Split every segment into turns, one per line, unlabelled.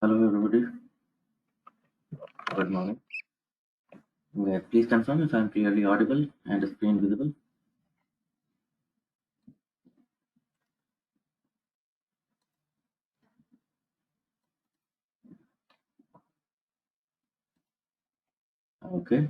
Hello everybody, good morning. Please confirm if I am clearly audible and the screen visible. Okay,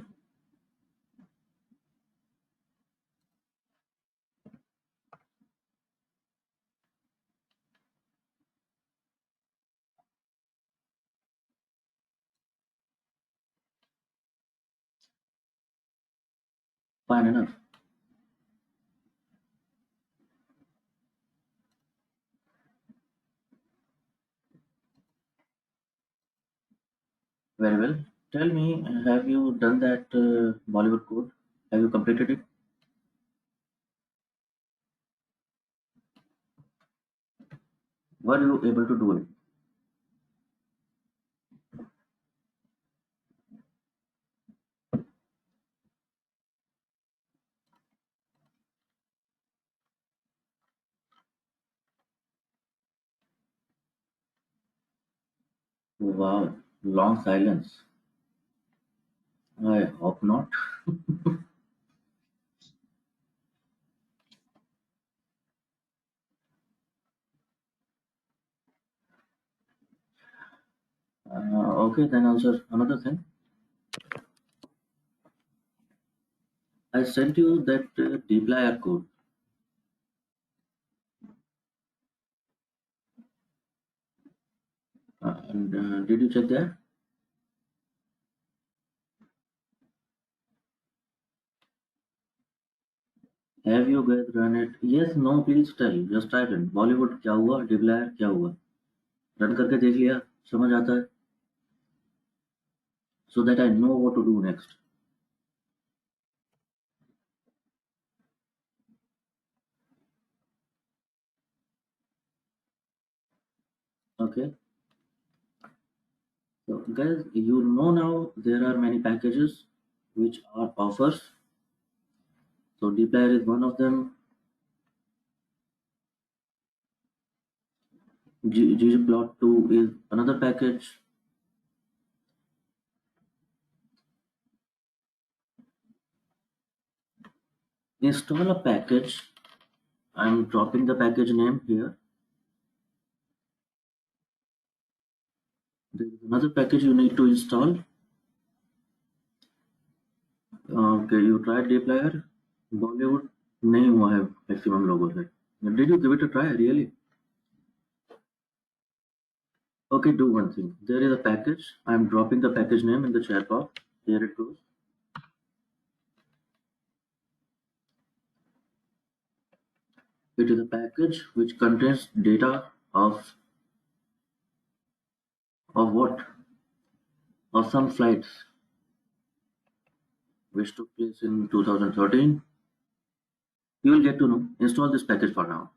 fine enough. Very well. Tell me, have you done that Bollywood code? Have you completed it? Were you able to do it? Wow, long silence. I hope not. Okay, then answer another thing. I sent you that dplyr code. And did you check that? Have you guys run it? Yes, no, please tell. Just type in Bollywood क्या हुआ, dplyr क्या हुआ. Run करके देख लिया, समझ आता है, so that I know what to do next. Okay. So guys, you know now there are many packages which are offers. So dplyr is one of them. ggplot2 is another package. Install a package. I'm dropping the package name here. There is another package you need to install. Okay, you tried dplyr. Bollywood नहीं हुआ है maximum लोगों से. Did you give it a try really? Okay, do one thing. There is a package. I'm dropping the package name in the chat box. Here it goes. It is a package which contains data of what? Of some flights which took place in 2013. You will get to know. Install this package for now.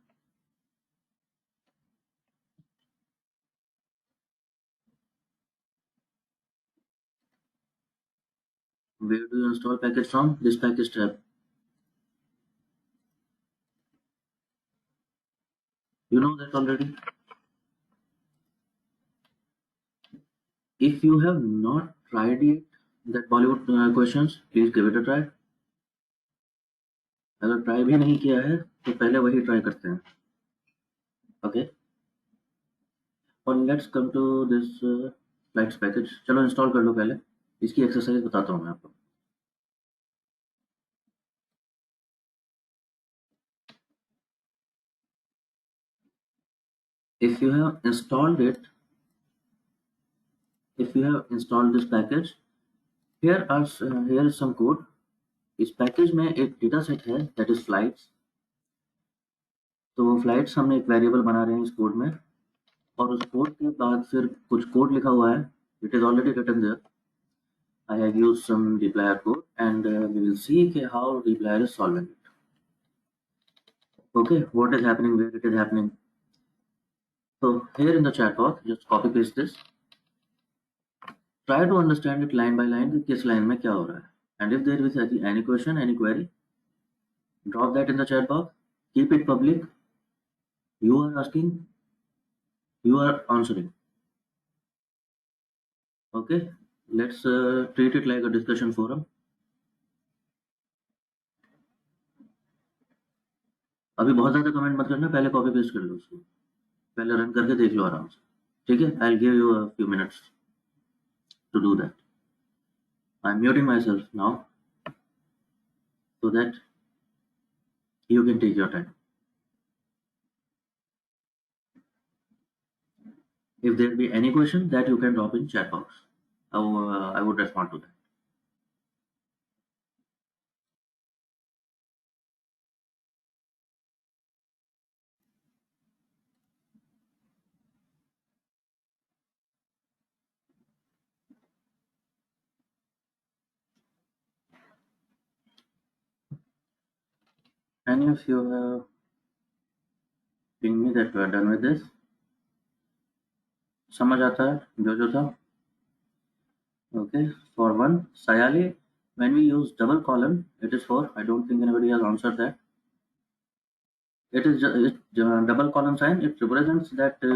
Where do you install package from? This package tab. You know that already. If you have not tried yet that Bollywood questions, please give it a try. अगर try भी नहीं किया है तो पहले वही try करते हैं. ओके, और let's come to this flights package. चलो इंस्टॉल कर लो पहले. इसकी एक्सरसाइज बताता हूँ मैं आपको. If you have installed it, if you have installed this package, here is some code. इस पैकेज में एक डेटा सेट है दैट इज फ्लाइट्स. तो फ्लाइट्स हमने एक वेरिएबल बना रहे हैं इस कोड में, और उस कोड के बाद फिर कुछ कोड लिखा हुआ है. It is already written there. I have used some dplyr code and we will see how dplyr is solving it. Okay, what is happening, where it is happening. So here in the chat box, just copy paste this. Try to understand it line by line कि किस line में क्या हो रहा है. And if there is any question, any query, drop that in the chat box. Keep it public. You are asking, you are answering. Okay, let's treat it like a discussion forum. अभी बहुत ज़्यादा comment मत करना, पहले copy paste कर लो उसको, पहले run करके देख लो आराम से, ठीक है? I will give you a few minutes to do that. I am muting myself now so that you can take your time. If there be any question that you can drop in chat box, I would respond to that. Any of you have pinged me that we are done with this? समझ आता है जो था? Okay, for one, Sayali, when we use double column, it is for, I don't think anybody has answered that. It is double column sign, it represents that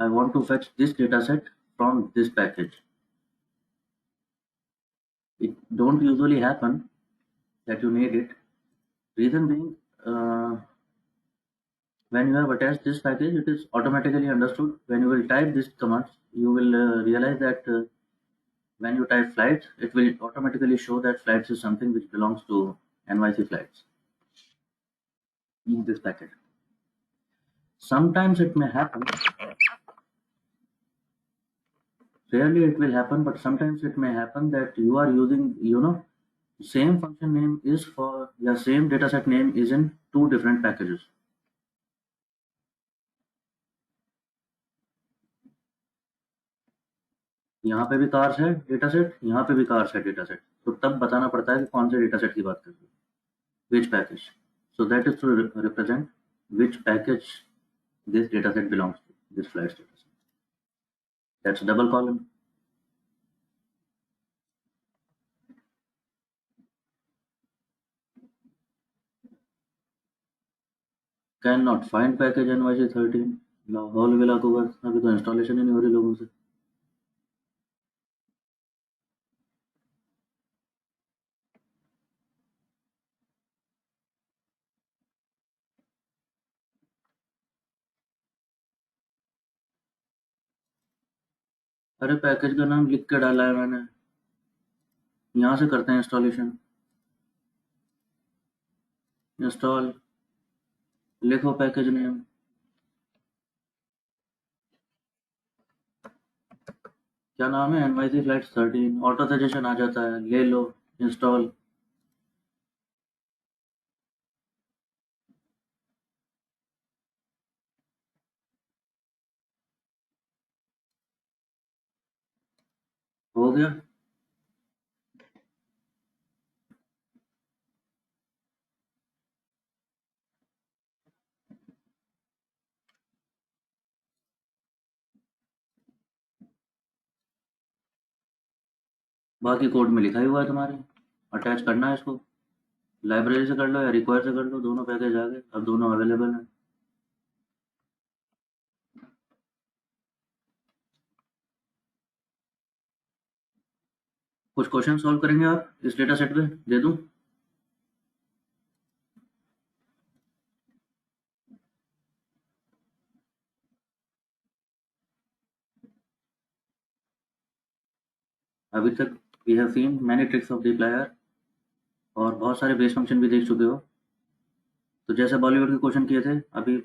I want to fetch this data set from this package. It don't usually happen that you need it. Reason being, when you have attached this package, it is automatically understood. When you will type this command, you will realize that when you type flights, it will automatically show that flights is something which belongs to NYC flights in this package. Sometimes it may happen, rarely it will happen, but sometimes it may happen that you are using, same function name is for your same dataset name is in two different packages. यहाँ पे भी cars है data set, यहाँ पे भी cars है data set, तो तब बताना पड़ता है कि कौन से डेटा सेट की बात कर रहे हो, which package. So that is to represent which package this data set belongs to, this flights data set. That's a double column. Cannot find package NYC13. Lahaul villa को बस अभी तो इंस्टॉलेशन ही नहीं हो रही लोगों से. अरे पैकेज का नाम लिख के डाला है मैंने, यहाँ से करते हैं इंस्टॉलेशन. इंस्टॉल, लिखो पैकेज नेम, क्या नाम है, NYC फ्लाइट 13. ऑटो सजेशन आ जाता है, ले लो, इंस्टॉल. हो गया. बाकी कोड में लिखा ही हुआ है तुम्हारे, अटैच करना है इसको, लाइब्रेरी से कर लो या रिक्वायर से कर लो, दोनों पैकेज आ गए, अब दोनों अवेलेबल हैं. कुछ क्वेश्चन सॉल्व करेंगे आप इस डेटा सेट पे, दे दूं? अभी तक we have seen many tricks of डिप्लायर और बहुत सारे बेस फंक्शन भी देख चुके हो. तो जैसे बॉलीवुड के क्वेश्चन किए थे अभी,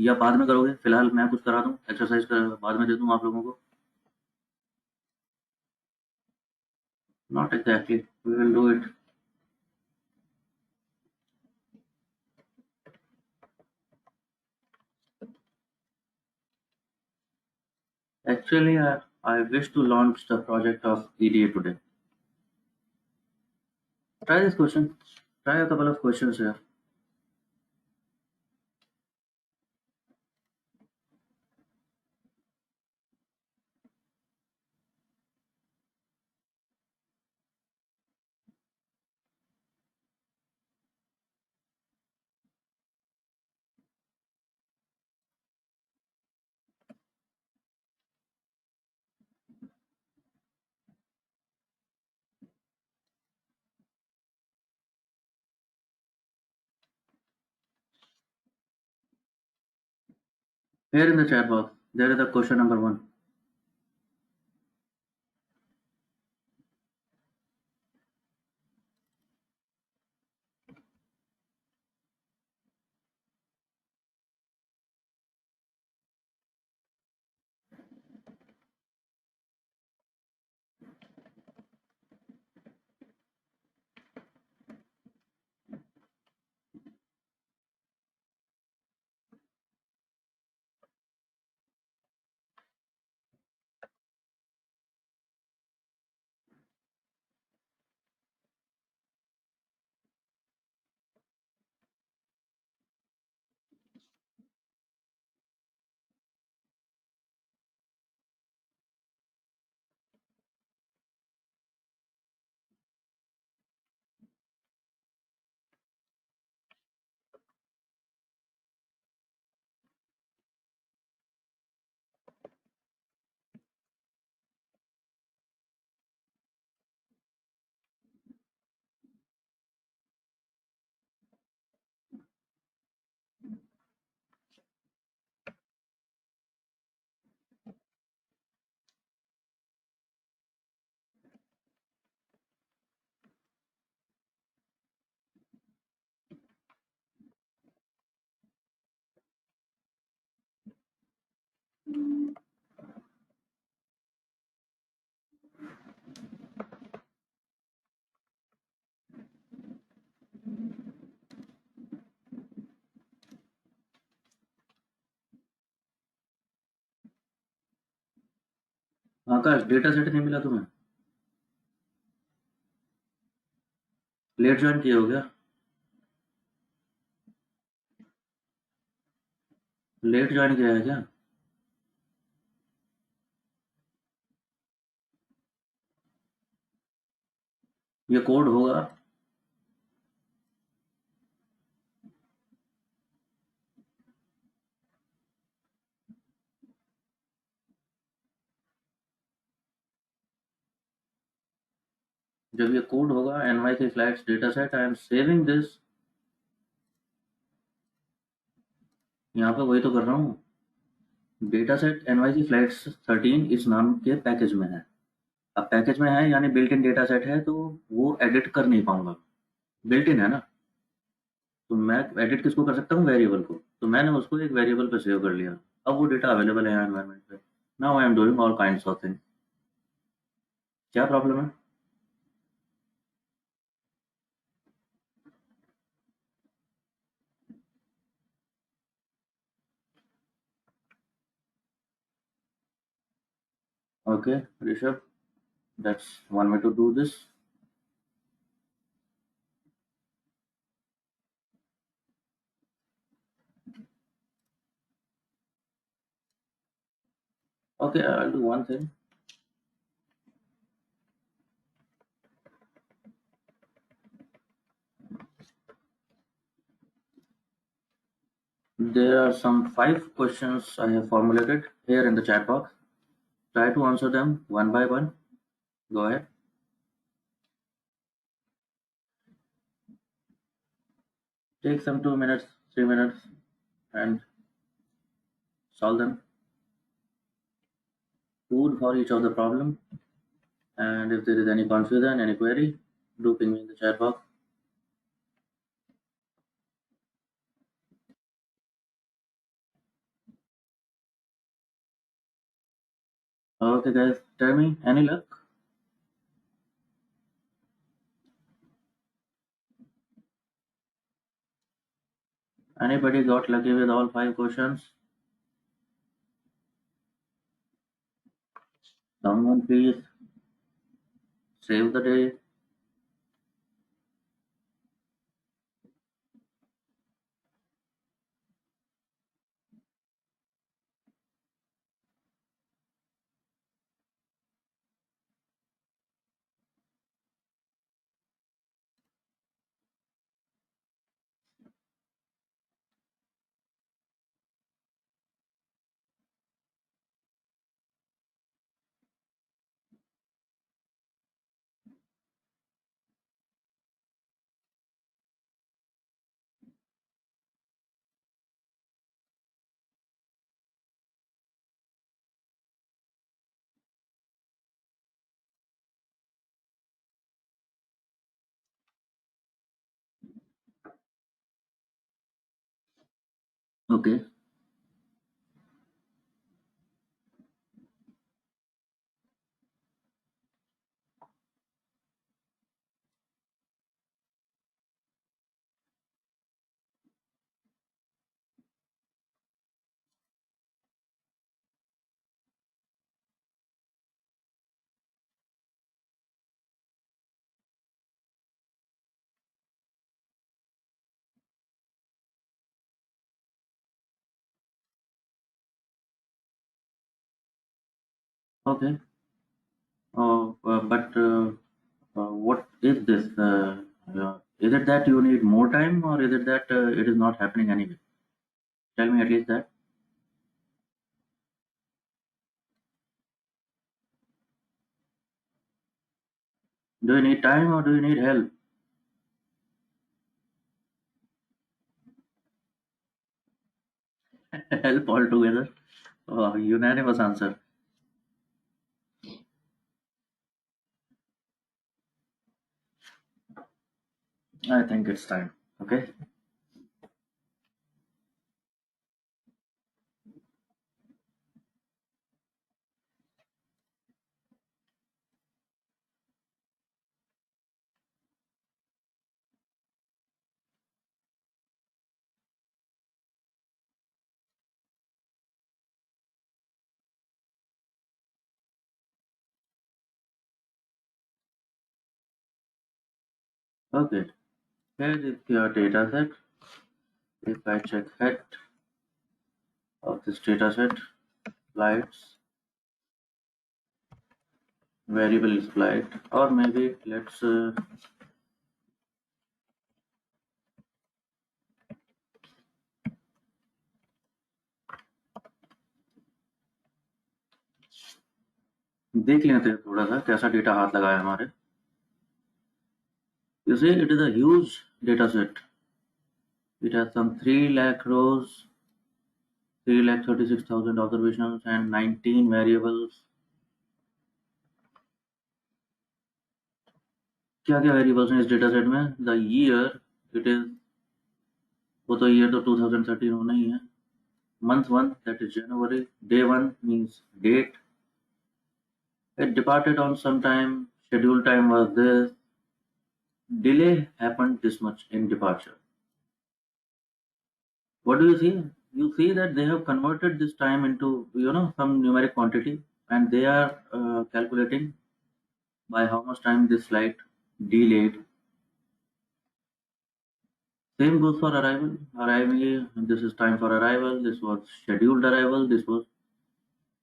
या बाद में करोगे, फिलहाल मैं कुछ करा दूं, एक्सरसाइज का बाद में दे दूं आप लोगों को? Not exactly, we will do it. Actually, I wish to launch the project of EDA today. Try this question. Try a couple of questions here. Here in the chat box, there is a question number 1. Akash, data set नहीं मिला तुम्हें? Late join किए हो क्या? Late join किया है क्या? ये कोड होगा। जब ये कोड होगा NYC flights data set, I am saving this. यहाँ पे वही तो कर रहा हूँ। डेटा सेट NYC फ्लाइट्स 13 इस नाम के पैकेज में है। अब पैकेज में है यानी बिल्ट इन डेटा सेट है, तो वो एडिट कर नहीं पाऊंगा। बिल्ट इन है ना, तो मैं एडिट किसको कर सकता हूँ? वेरिएबल को। तो मैंने उसको एक वेरिएबल पे सेव कर लिया। अब वो डेटा अवेलेबल है एनवायरनमेंट पे। Now I am doing all kinds of thing. क्या प्रॉब्लम है? Okay Rishabh, that's one way to do this. Okay, I'll do one thing. There are some 5 questions I have formulated here in the chat box. Try to answer them one by one. Go ahead. Take some 2 minutes, 3 minutes and solve them. Code for each of the problem. And if there is any confusion, any query, do ping me in the chat box. Okay guys, tell me, any luck? Anybody got lucky with all 5 questions? Someone please save the day. Okay. Okay. But what is this? Is it that you need more time, or is it that it is not happening anyway? Tell me at least that. Do you need time or do you need help? Help altogether. Oh, unanimous answer. I think it's time. Okay. Okay. Here is your data set. If I check head of this data set, flights, variable is flight, or maybe let's देख लेते हैं थोड़ा सा कैसा data हाथ लगाया हमारे. You see, it is a huge data set. It has some 3 lakh rows, 3,36,000 observations, and 19 variables. क्या क्या वेरिएबल्स हैं इस डेटा सेट में? द ईयर, इट इज, वो तो ईयर तो 2013 होना ही है. Month one, that is January. Day one means date. It departed on some time. Schedule time was this. Delay happened this much in departure. What do you see? You see that they have converted this time into some numeric quantity, and they are calculating by how much time this flight delayed. Same goes for arrival. Arrival, this is time for arrival. This was scheduled arrival. This was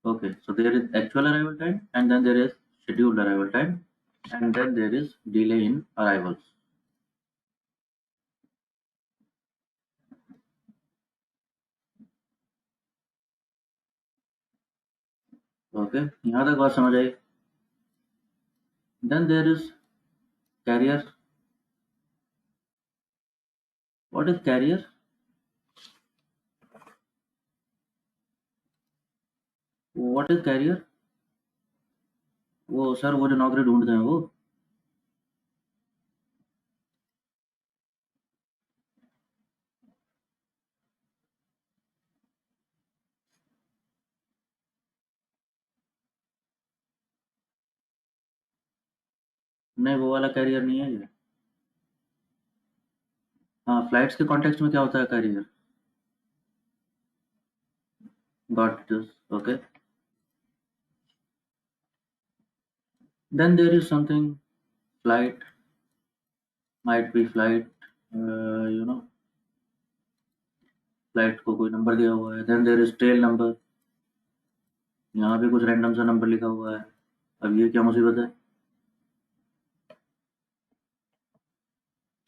okay. So there is actual arrival time, and then there is scheduled arrival time, and then there is delay in arrivals. Okay, यहाँ तक बात समझ आई. Then there is carrier. What is carrier? What is carrier? वो sir, वो जो नौकरी ढूंढते हैं वो. नहीं, वो वाला कैरियर नहीं है ये. हाँ, फ्लाइट्स के कॉन्टेक्स्ट में क्या होता है carrier? Got this. Okay. Then there is something flight, might be flight, you know flight को कोई नंबर दिया हुआ है. Then there is tail number. यहाँ भी कुछ रैंडम सा नंबर लिखा हुआ है. अब ये क्या मुसीबत है?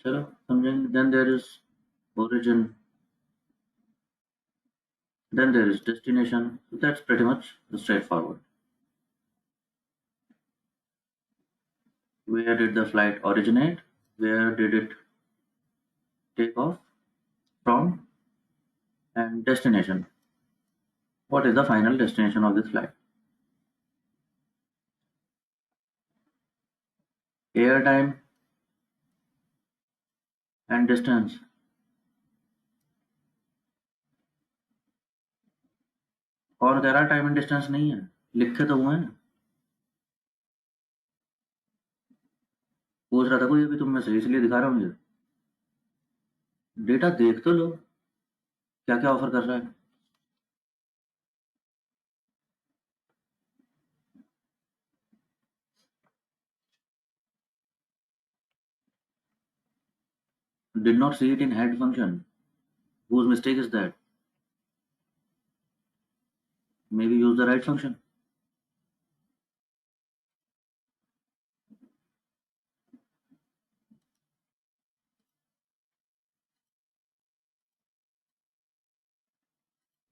चलो समझेंगे. Then there is origin. Then there is destination. That's pretty much straightforward. Where did the flight originate? Where did it take off from? And destination. What is the final destination of this flight? Air time and distance. कौन कह रहा है time and distance नहीं है? लिखे तो हुए हैं। पूछ रहा था कोई अभी तुम में से, इसलिए दिखा रहा हूँ ये। डेटा देख तो लो क्या क्या ऑफर कर रहा है। Did not see it in head function. Whose mistake is that? Maybe use the right function.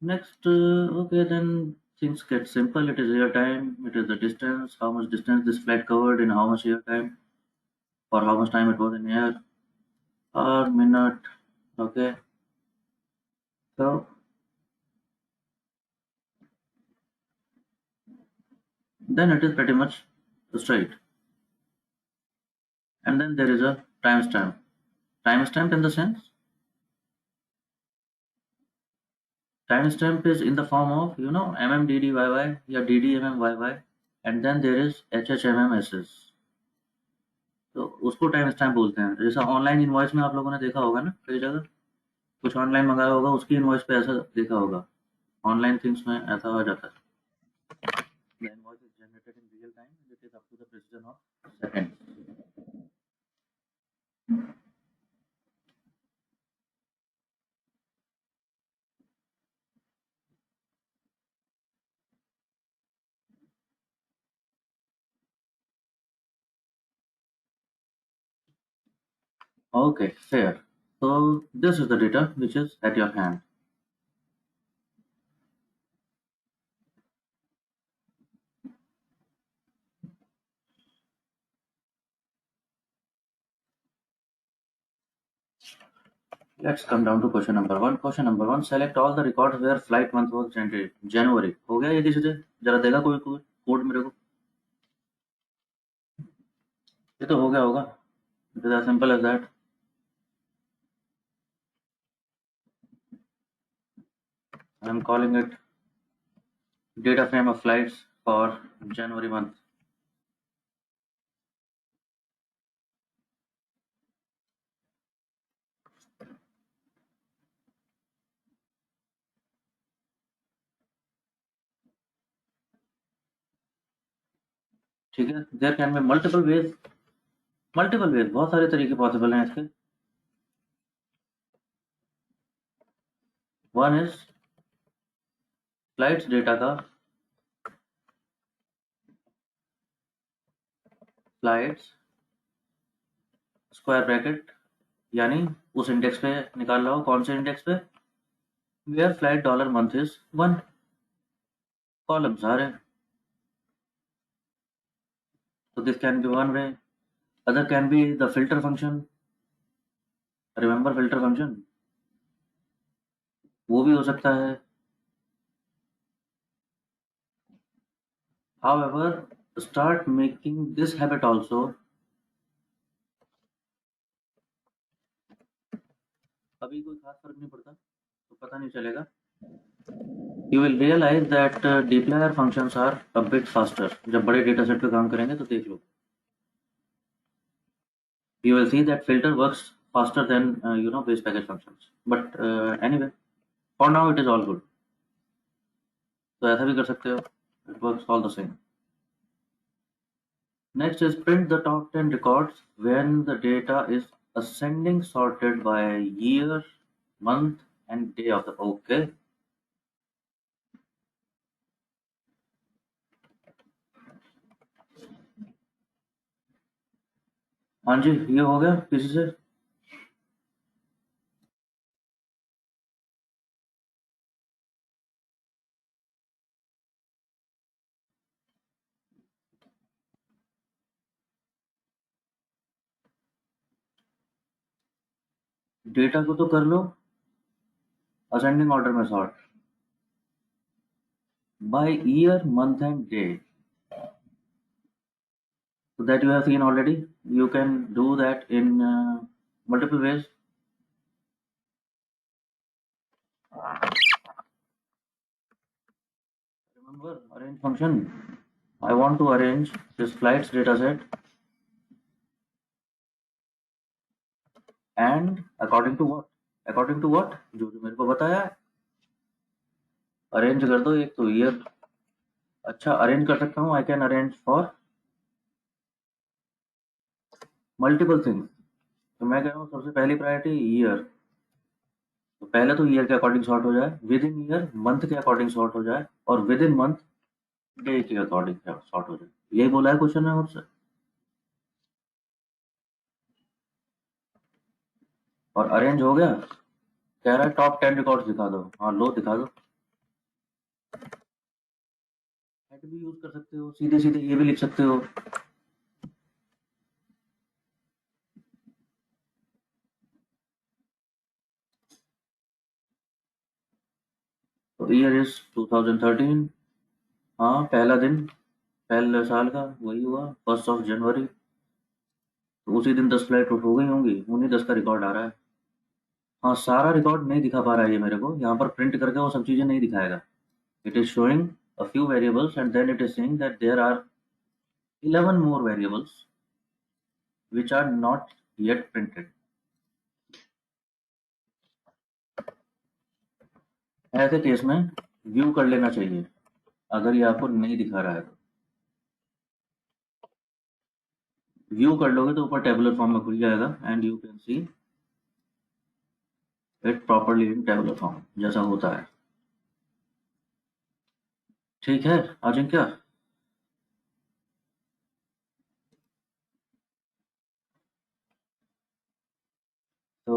Next, okay, then things get simple. It is air time, it is the distance, how much distance this flight covered in how much air time, or how much time it was in air, or minute. Okay, so then it is pretty much straight. And then there is a timestamp. Timestamp in the sense, timestamp is in the form of, MMDDYY or DDMMYY, and then there is HHMMSS. तो उसको time stamp बोलते हैं। जैसा online invoice में आप लोगों ने देखा होगा ना, कई जगह कुछ ऑनलाइन मंगाया होगा, उसकी इनवॉइस पे ऐसा देखा होगा। ऑनलाइन थिंग्स में ऐसा हो जाता है। The invoice is generated in real time and it is up to the precision of seconds. Okay, fair. So this is the data which is at your hand. Let's come down to question number one. Question number one, select all the records where flight month was generated. January. हो गया ये किसी से? जरा देगा कोई code मेरे को। ये तो हो गया होगा। It is as simple as that. I am calling it data frame of flights for January month. ठीक है, there can be multiple ways. बहुत सारे तरीके पॉसिबल हैं इसके। वन इज फ्लाइट्स डेटा का फ्लाइट्स स्क्वायर ब्रैकेट, यानी उस इंडेक्स पे निकाल रहा हो। कौन से इंडेक्स पे? Where flight dollar month is 1। Column सारे। So this can be one way. Other can be the filter function. Remember filter function? वो भी हो सकता है। However, start making this habit also. अभी कोई खास फर्क नहीं पड़ता, तो पता नहीं चलेगा। You will realize that dplyr functions are a bit faster. जब बड़े डेटा सेट पे काम करेंगे तो देख लो। You will see that filter works faster than base package functions. But anyway, for now it is all good. तो ऐसा भी कर सकते हो, it works all the same. Next is print the top 10 records when the data is ascending, sorted by year, month and day of the okay. हाँ जी, ये हो गया किसी से? डेटा को तो कर लो असेंडिंग ऑर्डर में sort by year, month and day. So that you have seen already. You can do that in multiple ways. arrange function. I want to arrange this flights data set and according to what? According to what? जो जो मेरे को बताया है arrange कर दो. एक तो ईयर. अच्छा अरेंज कर सकता हूँ. I can arrange for multiple things. तो मैं कह रहा हूँ सबसे पहली प्रायोरिटी ईयर. तो पहले तो ईयर के अकॉर्डिंग सॉर्ट हो जाए, विद इन ईयर मंथ के अकॉर्डिंग सॉर्ट हो जाए, और विद इन मंथ डे के अकॉर्डिंग सॉर्ट हो जाए. यही बोला है क्वेश्चन में मुझसे. और अरेंज हो गया. कह रहा है टॉप 10 रिकॉर्ड्स दिखा दो. हाँ लो दिखा दो. हेड भी यूज कर सकते हो, सीधे सीधे ये भी लिख सकते हो. तो ईयर इज 2013. हाँ पहला दिन पहले साल का वही हुआ 1 जनवरी. तो उसी दिन 10 फ्लाइट हो गई होंगी. उन्हीं 10 का रिकॉर्ड आ रहा है. हाँ सारा रिकॉर्ड नहीं दिखा पा रहा है ये मेरे को. यहाँ पर प्रिंट करके वो सब चीज़ें नहीं दिखाएगा. It is showing a few variables and then it is saying that there are 11 more variables which are not yet printed. ऐसे केस में व्यू कर लेना चाहिए अगर ये आपको नहीं दिखा रहा है तो. व्यू कर लोगे तो ऊपर टेबुलर फॉर्म में खुल जाएगा and you can see it properly in tabular form जैसा होता है. ठीक है अजिंक्य. तो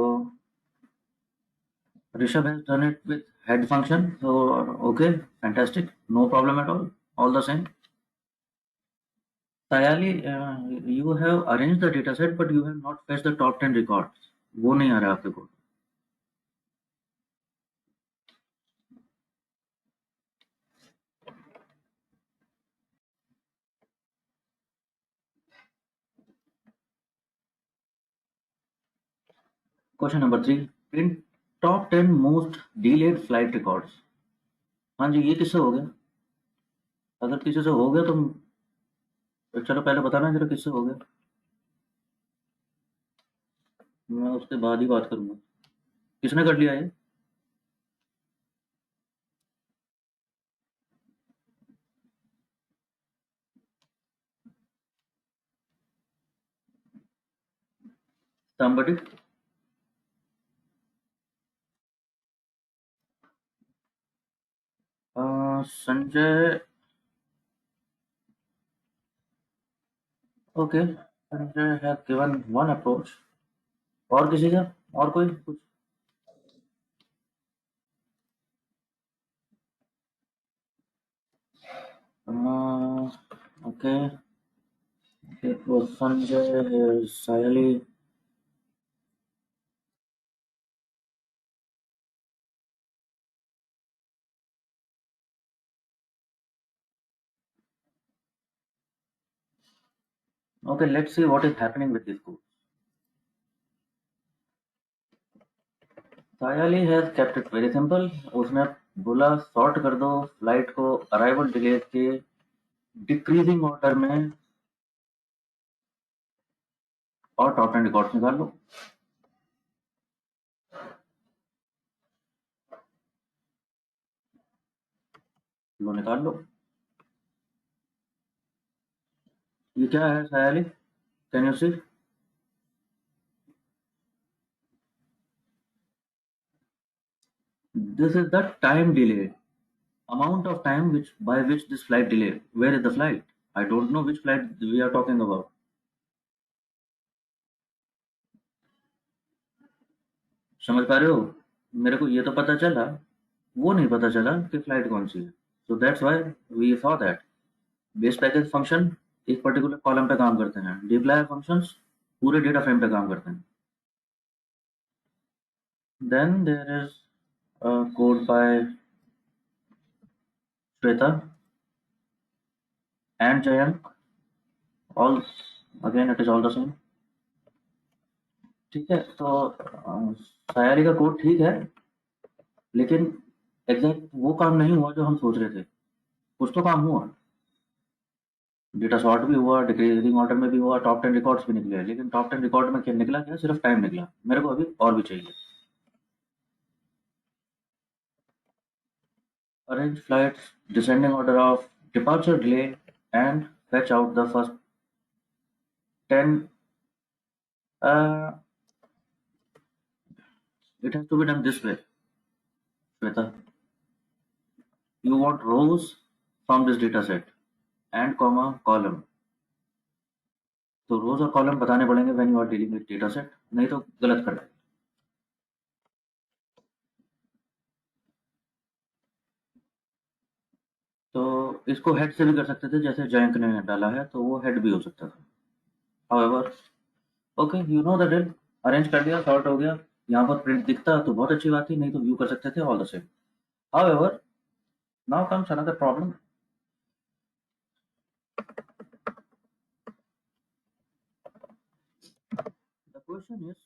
Rishabh has done it with head function. So okay, fantastic, no problem at all the same. Sayali, you have arranged the data set but you have not fetched the top 10 records. वो नहीं आ रहा आपके को. Question number 3. Print top 10 most delayed flight records. हाँ जी ये किससे हो गया? अगर किसी से हो गया तो चलो पहले बताना जरा किससे हो गया. मैं उसके बाद ही बात करूंगा. किसने कर लिया ये? somebody. Sanjay. Okay Sanjay have given one approach. और किसी का और कोई कुछ? Okay it was Sanjay Sayali. Okay, let's see what is happening with this code. Sayali has kept it very simple. उसने बोला सॉर्ट कर दो फ्लाइट को अराइवल डिले के डिक्रीजिंग ऑर्डर में और टॉप 10 रिकॉर्ड्स निकाल लो. लो निकाल लो. ये क्या है Sayali? Can you see? This is the time delay. Amount of time which by which this flight delay. Where is the flight? I don't know which flight we are talking about. समझ पा रहे हो? मेरे को ये तो पता चला, वो नहीं पता चला कि फ्लाइट कौन सी है. So that's why we saw that base package function एक पर्टिकुलर कॉलम पे काम करते हैं. डिप्लॉय फंक्शंस पूरे डेटा फ्रेम पे काम करते हैं. Then there is code by Shweta and Jayant. All again it is all the same. ठीक है तो शायरी का कोड ठीक है लेकिन एग्जैक्ट वो काम नहीं हुआ जो हम सोच रहे थे. कुछ तो काम हुआ, डेटा सॉर्ट भी हुआ, डिक्रीजिंग ऑर्डर में भी हुआ, टॉप 10 रिकॉर्ड्स भी निकले, लेकिन टॉप 10 रिकॉर्ड में क्या निकला, क्या सिर्फ टाइम निकला। मेरे को अभी और भी चाहिए। Arrange flights descending order of departure delay and fetch out the first 10. uh, it has to be done this way, Shweta. You want rows from this data set and comma column. तो रोज और column बताने पड़ेंगे when you are dealing with data set, नहीं तो गलत कर देंगे। तो इसको हेड से भी कर सकते थे, जैसे जयंक ने डाला है, तो वो हेड भी हो सकता था। However okay, you know the drill. Arrange कर दिया, सॉर्ट हो गया। यहाँ पर प्रिंट दिखता तो बहुत अच्छी बात थी, नहीं तो व्यू कर सकते थे all the same. However now comes another problem. The question is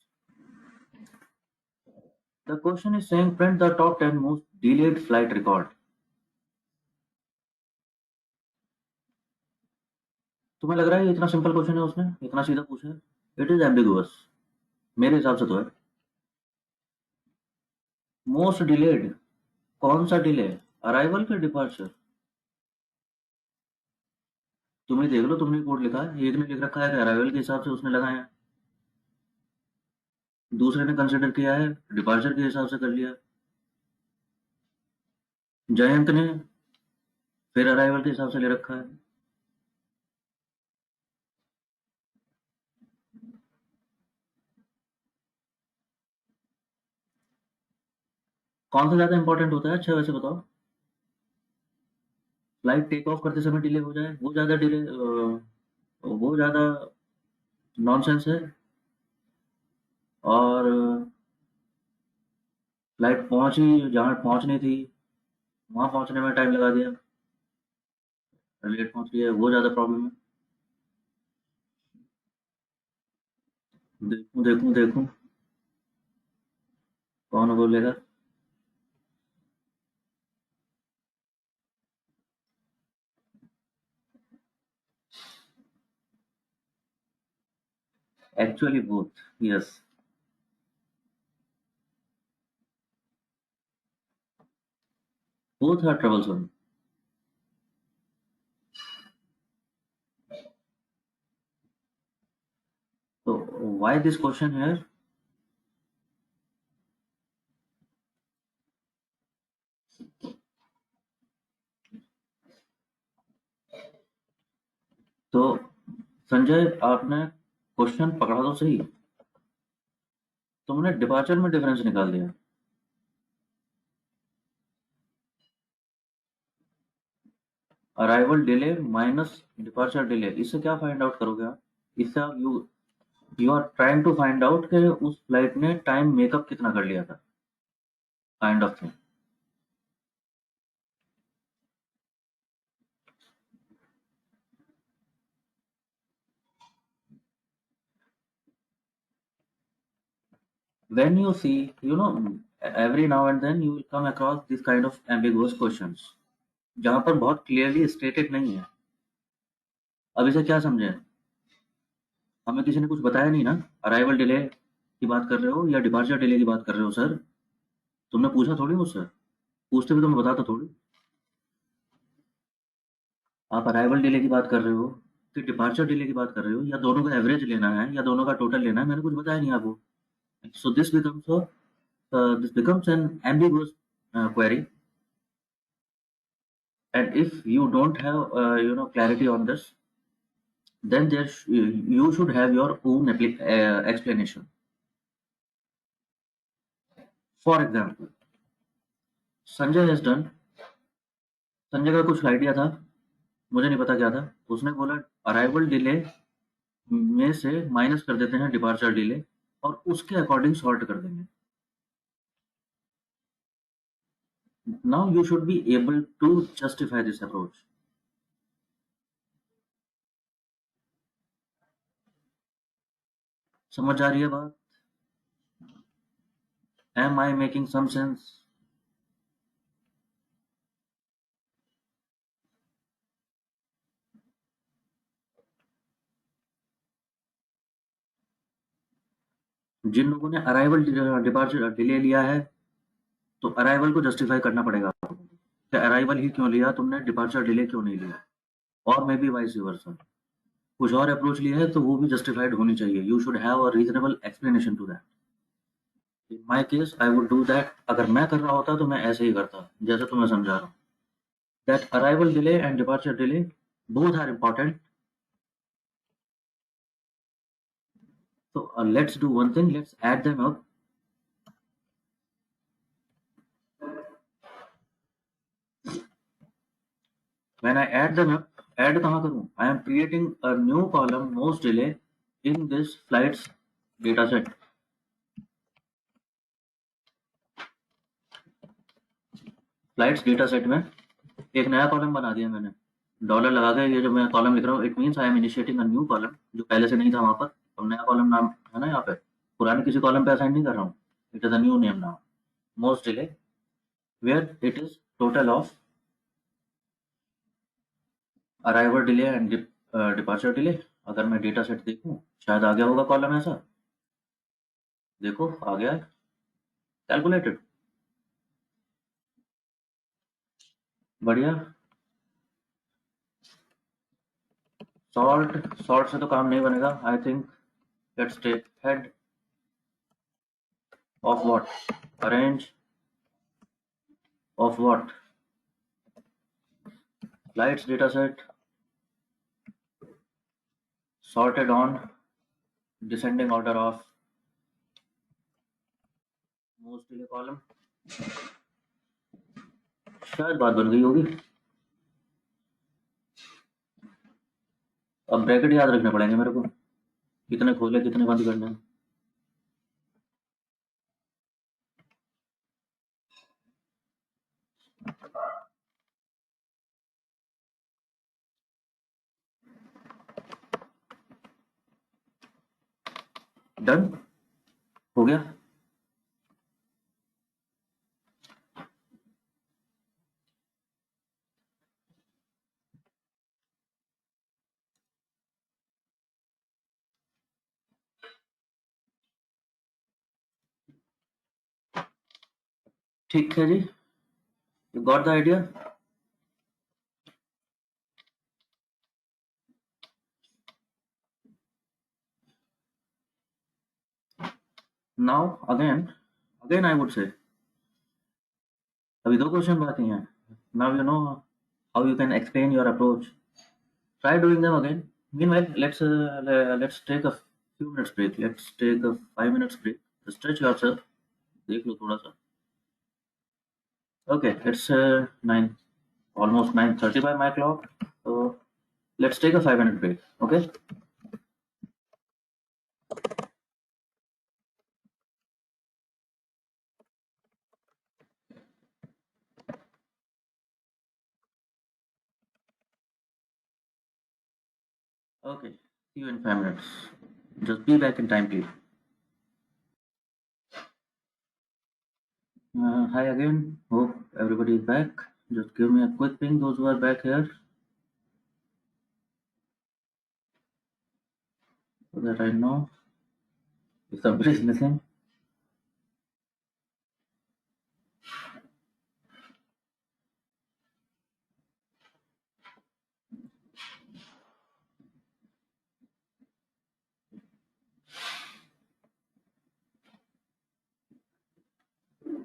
the question is saying print the top 10 most delayed flight record. तुम्हें लग रहा है ये इतना सिंपल क्वेश्चन है, उसने इतना सीधा पूछा है? इट इज एम्बिगुअस, मेरे हिसाब से तो है। मोस्ट डिलेड, कौन सा डिले, अराइवल के डिपार्चर? तुम ही देख लो, तुमने कोड लिखा है, एक ने लिख रखा है कि अराइवल के हिसाब से उसने लगाया है, दूसरे ने कंसिडर किया है डिपार्चर के हिसाब से कर लिया, जयंत ने फिर अराइवल के हिसाब से ले रखा है। कौन सा ज्यादा इंपॉर्टेंट होता है? अच्छा वैसे बताओ, फ्लाइट टेक ऑफ करते समय डिले हो जाए, वो ज्यादा डिले, वो ज्यादा नॉनसेंस है, और फ्लाइट पहुंची जहां पहुंचनी थी वहां पहुंचने में टाइम लगा दिया, लेट पहुंच रही है, वो ज्यादा प्रॉब्लम है। देखूं देखूं देखूं कौन बोलेगा। Actually both, yes, both are troublesome. तो व्हाई दिस क्वेश्चन है? तो संजय, आपने क्वेश्चन पकड़ा तो सही, तुमने डिपार्चर में डिफरेंस निकाल दिया। Arrival delay minus departure delay, इससे क्या फाइंड आउट करोगे आप? इससे आप you are trying to find out कि उस फ्लाइट ने टाइम मेकअप कितना कर लिया था, kind of thing. When you see, every now and then you will come across this kind of ambiguous questions, जहां पर बहुत क्लियरली स्टेटेड नहीं है। अब इसे क्या समझे, हमें किसी ने कुछ बताया नहीं ना। अराइवल डिले की बात कर रहे हो या डिपार्चर डिले की बात कर रहे हो सर? तुमने पूछा थोड़ी मुझसे, पूछते भी तो मैं बताता थोड़ी। आप अराइवल डिले की बात कर रहे हो कि डिपार्चर डिले की बात कर रहे हो, या दोनों का एवरेज लेना है या दोनों का टोटल लेना है, मैंने कुछ बताया नहीं आपको। So this becomes N ambiguous query, and if you don't have clarity on this, then you should have your own explanation. For example, Sanjay has done, Sanjay का कुछ आइडिया था, मुझे नहीं पता क्या था, उसने बोला अराइवल डिले में से माइनस कर देते हैं डिपार्चर डिले और उसके अकॉर्डिंग सॉर्ट कर देंगे। Now you should be able to justify this approach. समझ आ रही है बात? Am I making some sense? जिन लोगों ने अराइवल डिपार्चर डिले लिया है, तो अराइवल को जस्टिफाई करना पड़ेगा आपको कि अराइवल ही क्यों लिया तुमने, डिपार्चर डिले क्यों नहीं लिया, और मे बी वाइस वर्सा। कुछ और अप्रोच लिया है तो वो भी जस्टिफाइड होनी चाहिए। You should have a reasonable explanation to that. In my case I would do that. अगर मैं कर रहा होता तो मैं ऐसे ही करता, जैसे तुम्हें समझा रहा हूँ। That arrival delay and departure delay both are important. So let's do one thing, let's add them up. When I add them up, add कहाँ करूँ? I am creating a new column most delay in this flights data set. Flights data set में एक नया column बना दिया मैंने, dollar लगा के। ये जो मैं कॉलम लिख रहा हूँ, it means I am initiating a new column, जो पहले से नहीं था वहां पर। तो नया कॉलम नाम है ना यहाँ पे, पुराने किसी कॉलम पे असाइन नहीं कर रहा हूँ। It is a new name now, most delay, where it is total of arrival delay and departure delay. अगर मैं डेटा सेट देखूँ, शायद आ गया होगा कॉलम ऐसा। देखो आ गया है, कैलकुलेटेड, बढ़िया। सॉर्ट, सॉर्ट से तो काम नहीं बनेगा I think. Let's take head of what, arrange of what, flights data set sorted on descending order of most delay column। शायद बात बन गई होगी। अब ब्रैकेट याद रखने पड़ेंगे मेरे को, कितने खोले कितने बंद करने हैं। डन हो गया। ठीक है जी, you got the idea. Now again again I would say, अभी दो क्वेश्चन बाकी हैं। Now you know how you can explain your approach, try doing them again. Meanwhile let's take a few minutes break, let's take a 5 minutes break, stretch yourself, देख लो थोड़ा सा। Okay, it's 9, almost 9:30 by my clock. So let's take a 5 minute break. Okay. Okay. See you in 5 minutes. Just be back in time, please. Hi again. Hope everybody is back. Just give me a quick ping, those who are back here, so that I know if somebody is missing.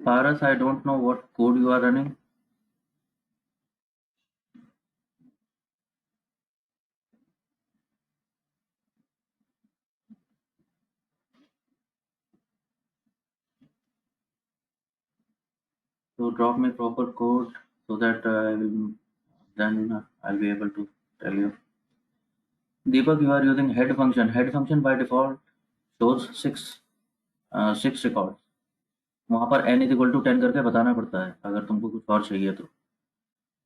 Paras, I don't know what code you are running. So drop me proper code so that I'll be able to tell you. Deepak, you are using head function. Head function by default shows six records. वहाँ पर n is equal to 10 करके बताना पड़ता है अगर तुमको कुछ और चाहिए तो।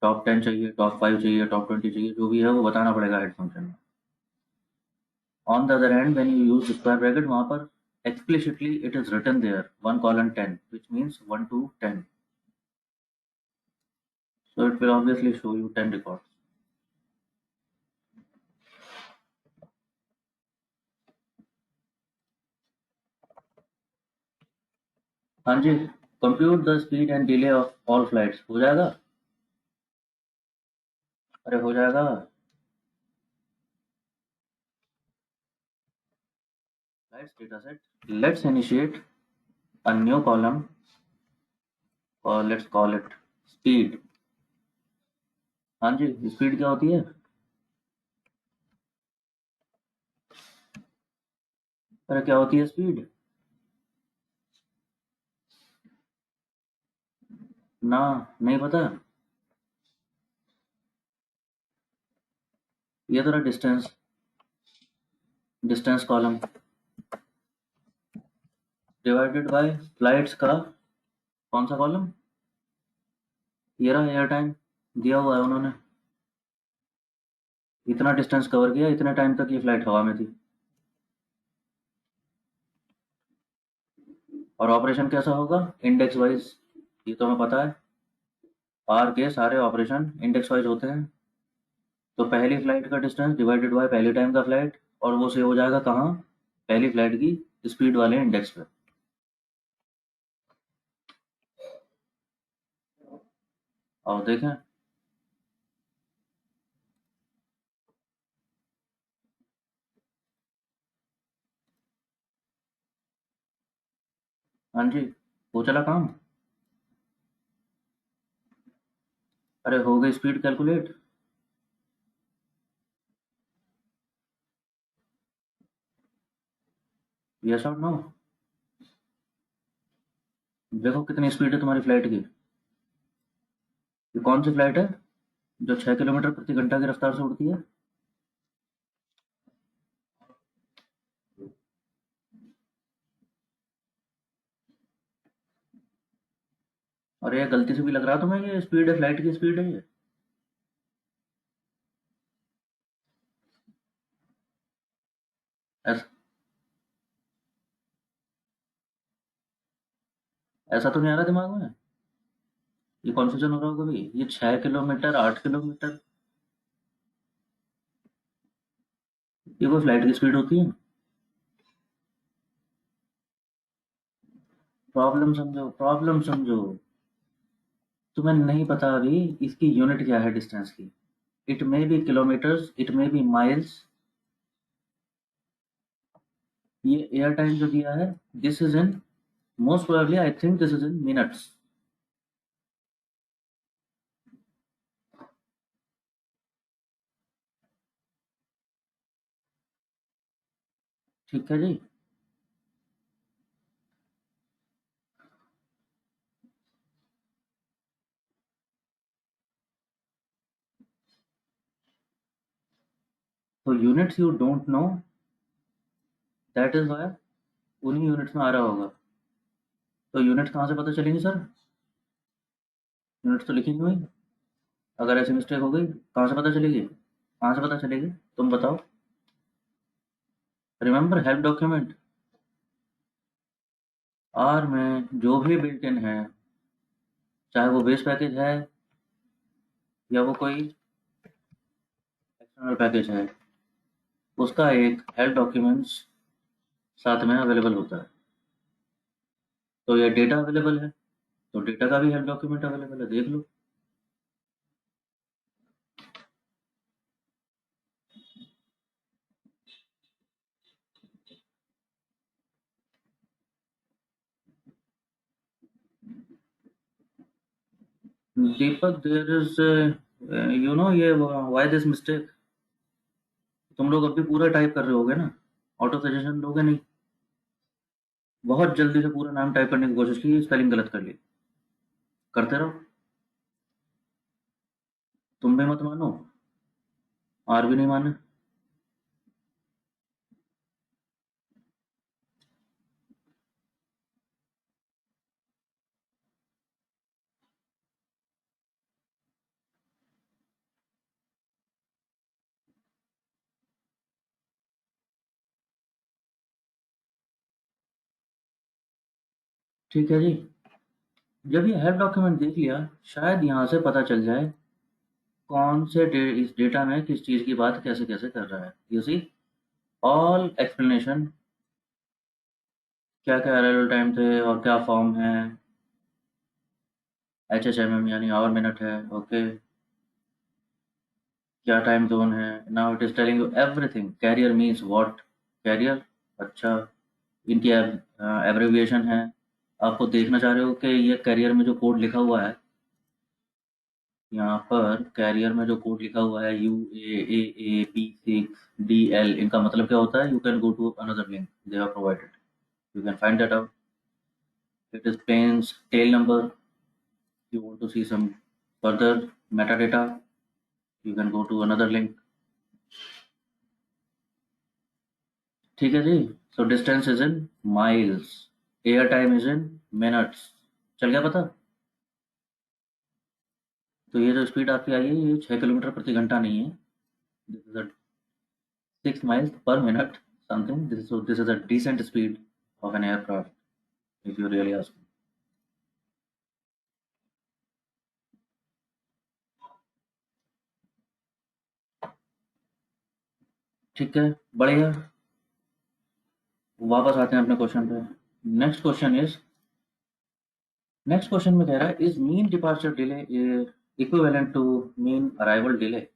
टॉप 10 चाहिए, टॉप 5 चाहिए, टॉप 20 चाहिए, जो भी है वो बताना पड़ेगा हेड फंक्शन में। On the other hand when you use square bracket, वहाँ पर explicitly it is written there 1 colon 10, which means 1 to 10, so it will obviously show you 10 records. हाँ जी, compute the speed and delay of all flights हो जाएगा। अरे हो जाएगा। Flights data set, let's initiate a new column और let's call it speed. हाँ जी, स्पीड क्या होती है? अरे क्या होती है स्पीड? ना, नहीं पता। ये तो रहा distance, distance column divided by flights का कौन सा कॉलम? ये रहा एयर टाइम, दिया हुआ है उन्होंने। इतना डिस्टेंस कवर किया, इतने टाइम तक ये फ्लाइट हवा में थी। और ऑपरेशन कैसा होगा? इंडेक्स वाइज, ये तो हमें पता है। आर के सारे ऑपरेशन इंडेक्स वाइज होते हैं। तो पहली फ्लाइट का डिस्टेंस डिवाइडेड बाय पहली टाइम का फ्लाइट, और वो सेव हो जाएगा कहाँ? पहली फ्लाइट की स्पीड वाले इंडेक्स पे। और देखें, हाँ जी, वो चला काम। अरे हो गई स्पीड कैलकुलेट। यस और नो? देखो कितनी स्पीड है तुम्हारी फ्लाइट की। ये कौन सी फ्लाइट है जो 6 किलोमीटर प्रति घंटा की रफ्तार से उड़ती है? और ये गलती से भी लग रहा तुम्हें ये स्पीड है, फ्लाइट की स्पीड है ये? ऐसा, ऐसा तो नहीं आ रहा दिमाग में? ये कॉन्फ्यूजन हो रहा होगा कभी, ये 6 किलोमीटर 8 किलोमीटर, ये कोई फ्लाइट की स्पीड होती है? प्रॉब्लम समझो, प्रॉब्लम समझो। तुम्हें नहीं पता अभी इसकी यूनिट क्या है डिस्टेंस की। It may be kilometers, it may be miles. ये एयर टाइम जो दिया है, this is in, most probably I think this is in minutes. ठीक है जी। तो units you don't know, that is why उन्हीं यूनिट्स में आ रहा होगा। तो यूनिट्स कहाँ से पता चलेंगी सर? यूनिट्स तो लिखी नहीं हुई। अगर ऐसी मिस्टेक हो गई कहाँ से पता चलेगी? कहाँ से पता चलेगी? तुम बताओ। Remember help document. आर में जो भी बिल्ट इन है, चाहे वो बेस पैकेज है या वो कोई एक्सटर्नल पैकेज है, उसका एक हेल्प डॉक्यूमेंट्स साथ में अवेलेबल होता है। तो ये डेटा अवेलेबल है, तो डेटा का भी हेल्प डॉक्यूमेंट अवेलेबल है, देख लो। दीपक, देयर इज, ये व्हाई दिस मिस्टेक? तुम लोग अभी पूरा टाइप कर रहे होगे ना, ऑटो सजेशन लोगे नहीं? बहुत जल्दी से पूरा नाम टाइप करने की कोशिश की, स्पेलिंग गलत कर ली। करते रहो। तुम भी मत मानो, आर भी नहीं माने। ठीक है जी। जब ये हेल्प डॉक्यूमेंट देख लिया, शायद यहाँ से पता चल जाए कौन से इस डेटा में किस चीज़ की बात कैसे कैसे कर रहा है। यू सी, ऑल एक्सप्लेनेशन क्या क्या अराइवल टाइम थे और क्या फॉर्म है। HHMM यानी आवर मिनट है। ओके, क्या टाइम जोन है। Now it is telling you everything. Carrier means what. Carrier, अच्छा, इनकी एब्रिविएशन है। आपको देखना चाह रहे हो कि ये कैरियर में जो कोड लिखा हुआ है, यहाँ पर कैरियर में जो कोड लिखा हुआ है UAAAP6DL, इनका मतलब क्या होता है। You can go to another link they are provided, you can find that out. It is plane's tail number. You want to see some further metadata, you can go to another link. ठीक है जी। So distance is in miles, air time is in minutes। चल गया पता। तो ये जो speed आपकी आई है ये 6 किलोमीटर प्रति घंटा नहीं है। This is a 6 miles per minute something। This is a decent speed of an aircraft if you really ask me। ठीक है, बढ़िया। वापस आते हैं अपने क्वेश्चन पे। Next question is, next question में कह रहा है is mean departure delay equivalent to mean arrival delay.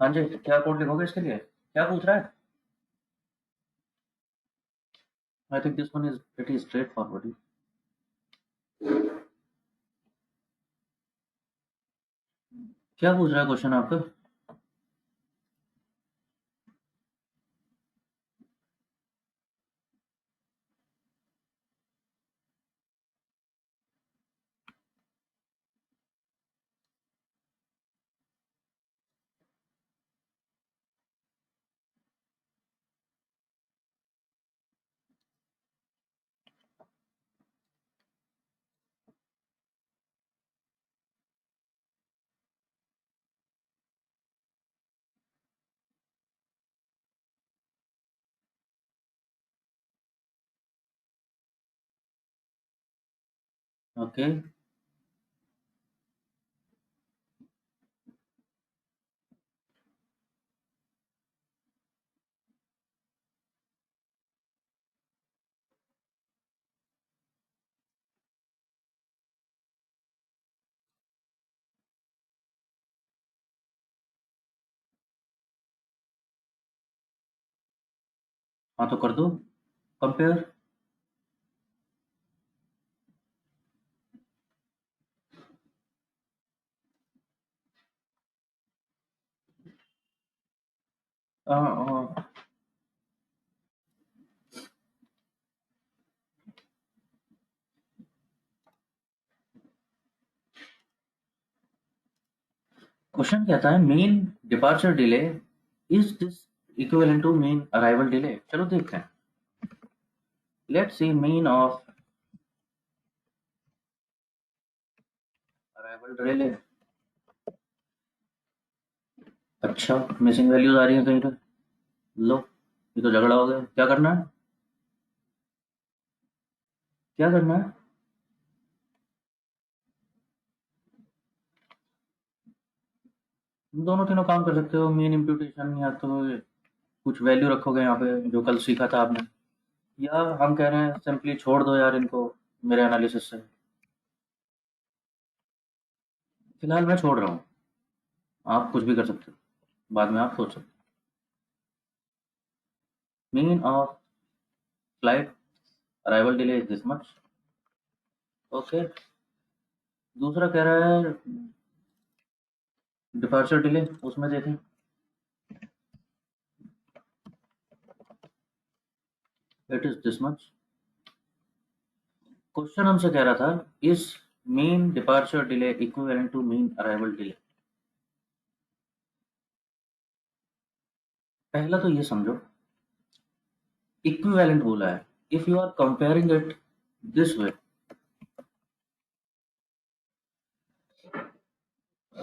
हाँ जी, क्या कोड लिखोगे इसके लिए, क्या पूछ रहा है। I think this one is pretty straight forward. क्या पूछ रहा है क्वेश्चन आपका। ओके, हाँ तो कर दो कंपेयर। क्वेश्चन कहता है mean departure delay is this equivalent to mean arrival delay. चलो देखते हैं। Let's see mean of arrival delay. अच्छा, मिसिंग वैल्यूज आ रही हैं कहीं पे। लो, ये तो झगड़ा हो गया। क्या करना है, क्या करना है। दोनों तीनों काम कर सकते हो, मीन इम्प्यूटेशन या तो कुछ वैल्यू रखोगे यहाँ पे जो कल सीखा था आपने, या हम कह रहे हैं सिंपली छोड़ दो यार इनको मेरे एनालिसिस से। फिलहाल मैं छोड़ रहा हूँ, आप कुछ भी कर सकते हो, बाद में आप सोच सकते हो। Mean of flight arrival delay is this much. Okay, दूसरा कह रहा है डिपार्चर डिले, उसमें देखें। It is this much. Question हमसे कह रहा था is mean departure delay equivalent to mean arrival delay. पहला तो ये समझो, इक्विवेलेंट बोला है। If you are comparing it this way,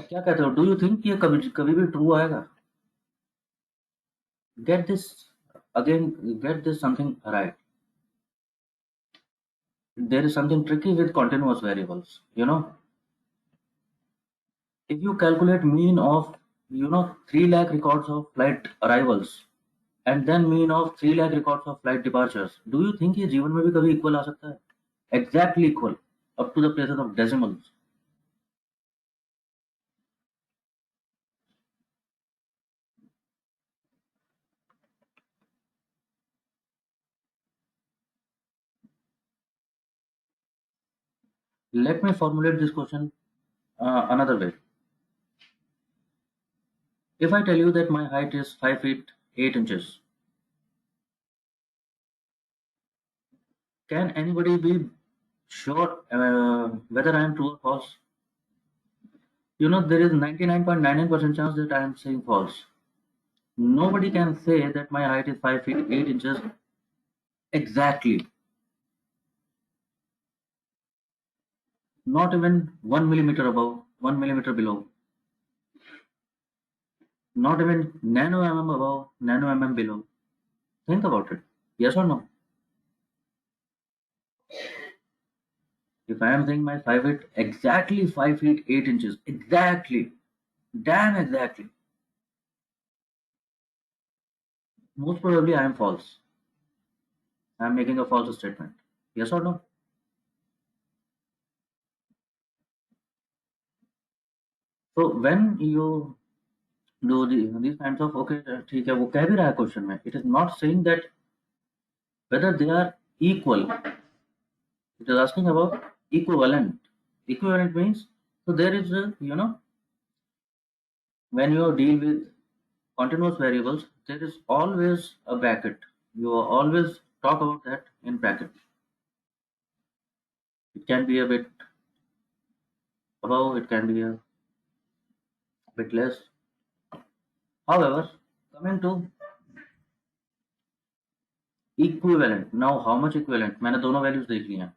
क्या कहते हो, डू यू थिंक ये कभी कभी भी ट्रू आएगा। Get this again, get this something right. There is something tricky with continuous variables. If you calculate mean of 3 lakh records of flight arrivals and then mean of 3 lakh records of flight departures. Do you think ये जीवन में भी कभी equal आ सकता है? Exactly equal, up to the places of decimals. Let me formulate this question another way. If I tell you that my height is 5 feet 8 inches, can anybody be sure whether I am true or false? You know, there is 99.99% chance that I am saying false. Nobody can say that my height is 5 feet 8 inches exactly. Not even 1 millimeter above, 1 millimeter below. Not even nano mm above, nano mm below. Think about it. Yes or no? If I am saying my 5 feet, exactly 5 feet 8 inches, exactly, damn exactly, most probably I am false. I am making a false statement. Yes or no? So when you do these kinds of, okay, ठीक है, वो कह भी रहा है question में, it is not saying that whether they are equal. It is asking about equivalent. Equivalent means, so there is a, when you deal with continuous variables, there is always a bracket. You always talk about that in bracket. It can be a bit above, it can be a bit less. However, coming to equivalent, now how much equivalent? मैंने दोनों values देख ली हैं.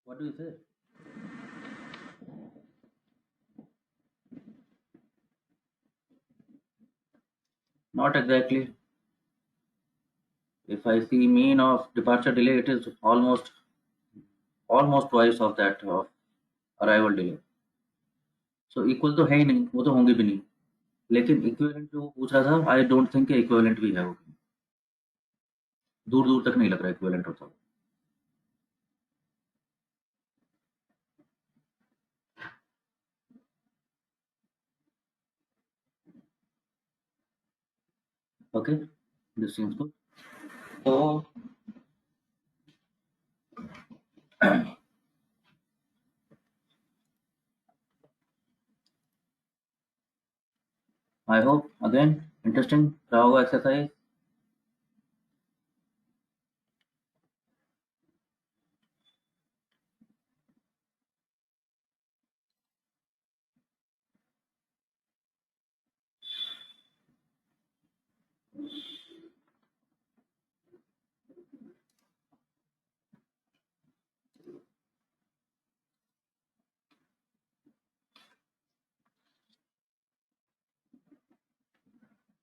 What do you say? Not exactly. If I see mean of departure delay, it is almost twice of that of arrival delay. So equal तो है ही नहीं, वो तो होंगे भी नहीं. लेकिन इक्विवेलेंट जो वो पूछ रहा था, आई डोंट थिंक इक्विवेलेंट भी है वो. दूर दूर तक नहीं लग रहा इक्विवेलेंट होता. Okay, this seems good. तो आई होप अगेन इंटरेस्टिंग रहा होगा एक्सरसाइज.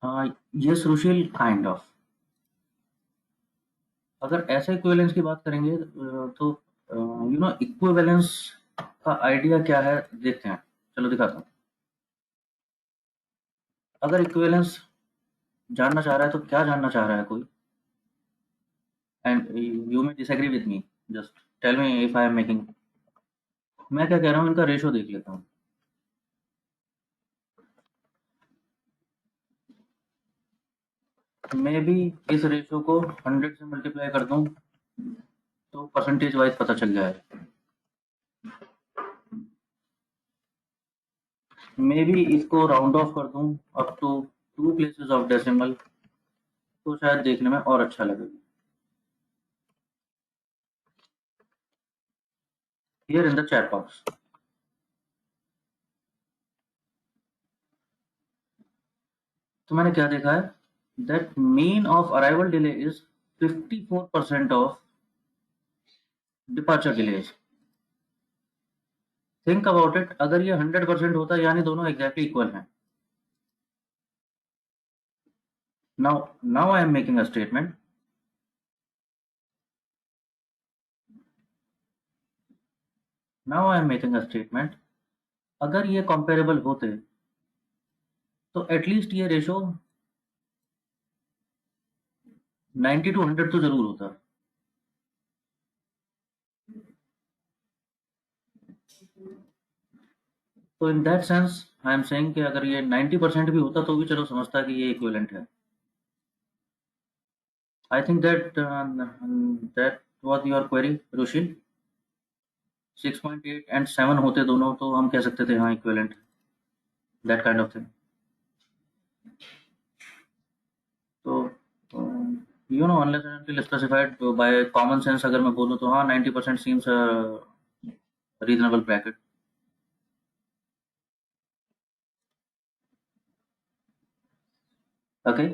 हाँ, ये सुशील काइंड ऑफ. अगर ऐसे इक्विवेलेंस की बात करेंगे तो इक्विवेलेंस का आइडिया क्या है देखते हैं. चलो दिखाता हूँ. अगर इक्विवेलेंस जानना चाह रहा है तो क्या जानना चाह रहा है कोई, and you may disagree with me, just tell me if I am making. मैं क्या कह रहा हूँ, इनका रेशो देख लेता हूँ. मे बी इस रेशो को 100 से मल्टीप्लाई कर दूं तो परसेंटेज वाइज पता चल जाए. मे बी इसको राउंड ऑफ कर दूं up to 2 places of decimal तो शायद देखने में और अच्छा लगे. Here in the chat box. तो मैंने क्या देखा है, that mean of arrival delay is 54% of departure delays. Think about it, अगर ये 100% होता यानी दोनों एग्जैक्टली इक्वल हैं. Now I am making a statement. Now I am making a statement, अगर ये कंपेरेबल होते तो एटलीस्ट ये रेशो 90 टू 100 तो जरूर होता। तो in that sense I am saying कि अगर ये 90% भी होता तो भी चलो समझता कि ये इक्विवेलेंट है। I think that was your query Rushil. 6.8 and 7 होते दोनों तो हम कह सकते थे हाँ equivalent, that kind of thing. तो you know unless and until specified by common sense अगर मैं बोलूँ तो हाँ 90% seems reasonable bracket. Okay.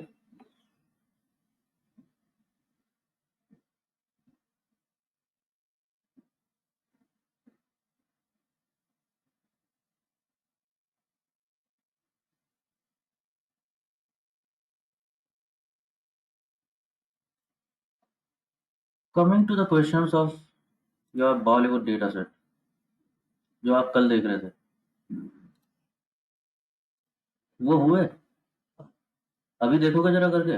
Coming to the questions of your Bollywood data set जो आप कल देख रहे थे, वो हुए? अभी देखोगे जरा करके?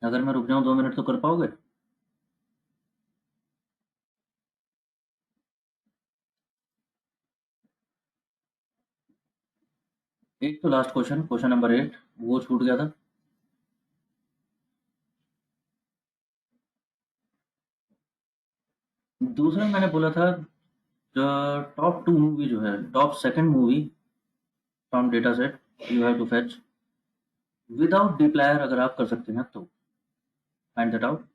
अगर मैं रुक जाऊं 2 मिनट तो कर पाओगे? एक तो लास्ट क्वेश्चन, क्वेश्चन नंबर 8, वो छूट गया था। दूसरा मैंने बोला था जो टॉप 2 मूवी जो है, top second movie from data set you have to fetch without dplyr, अगर आप कर सकते हैं तो फाइंड दैट आउट।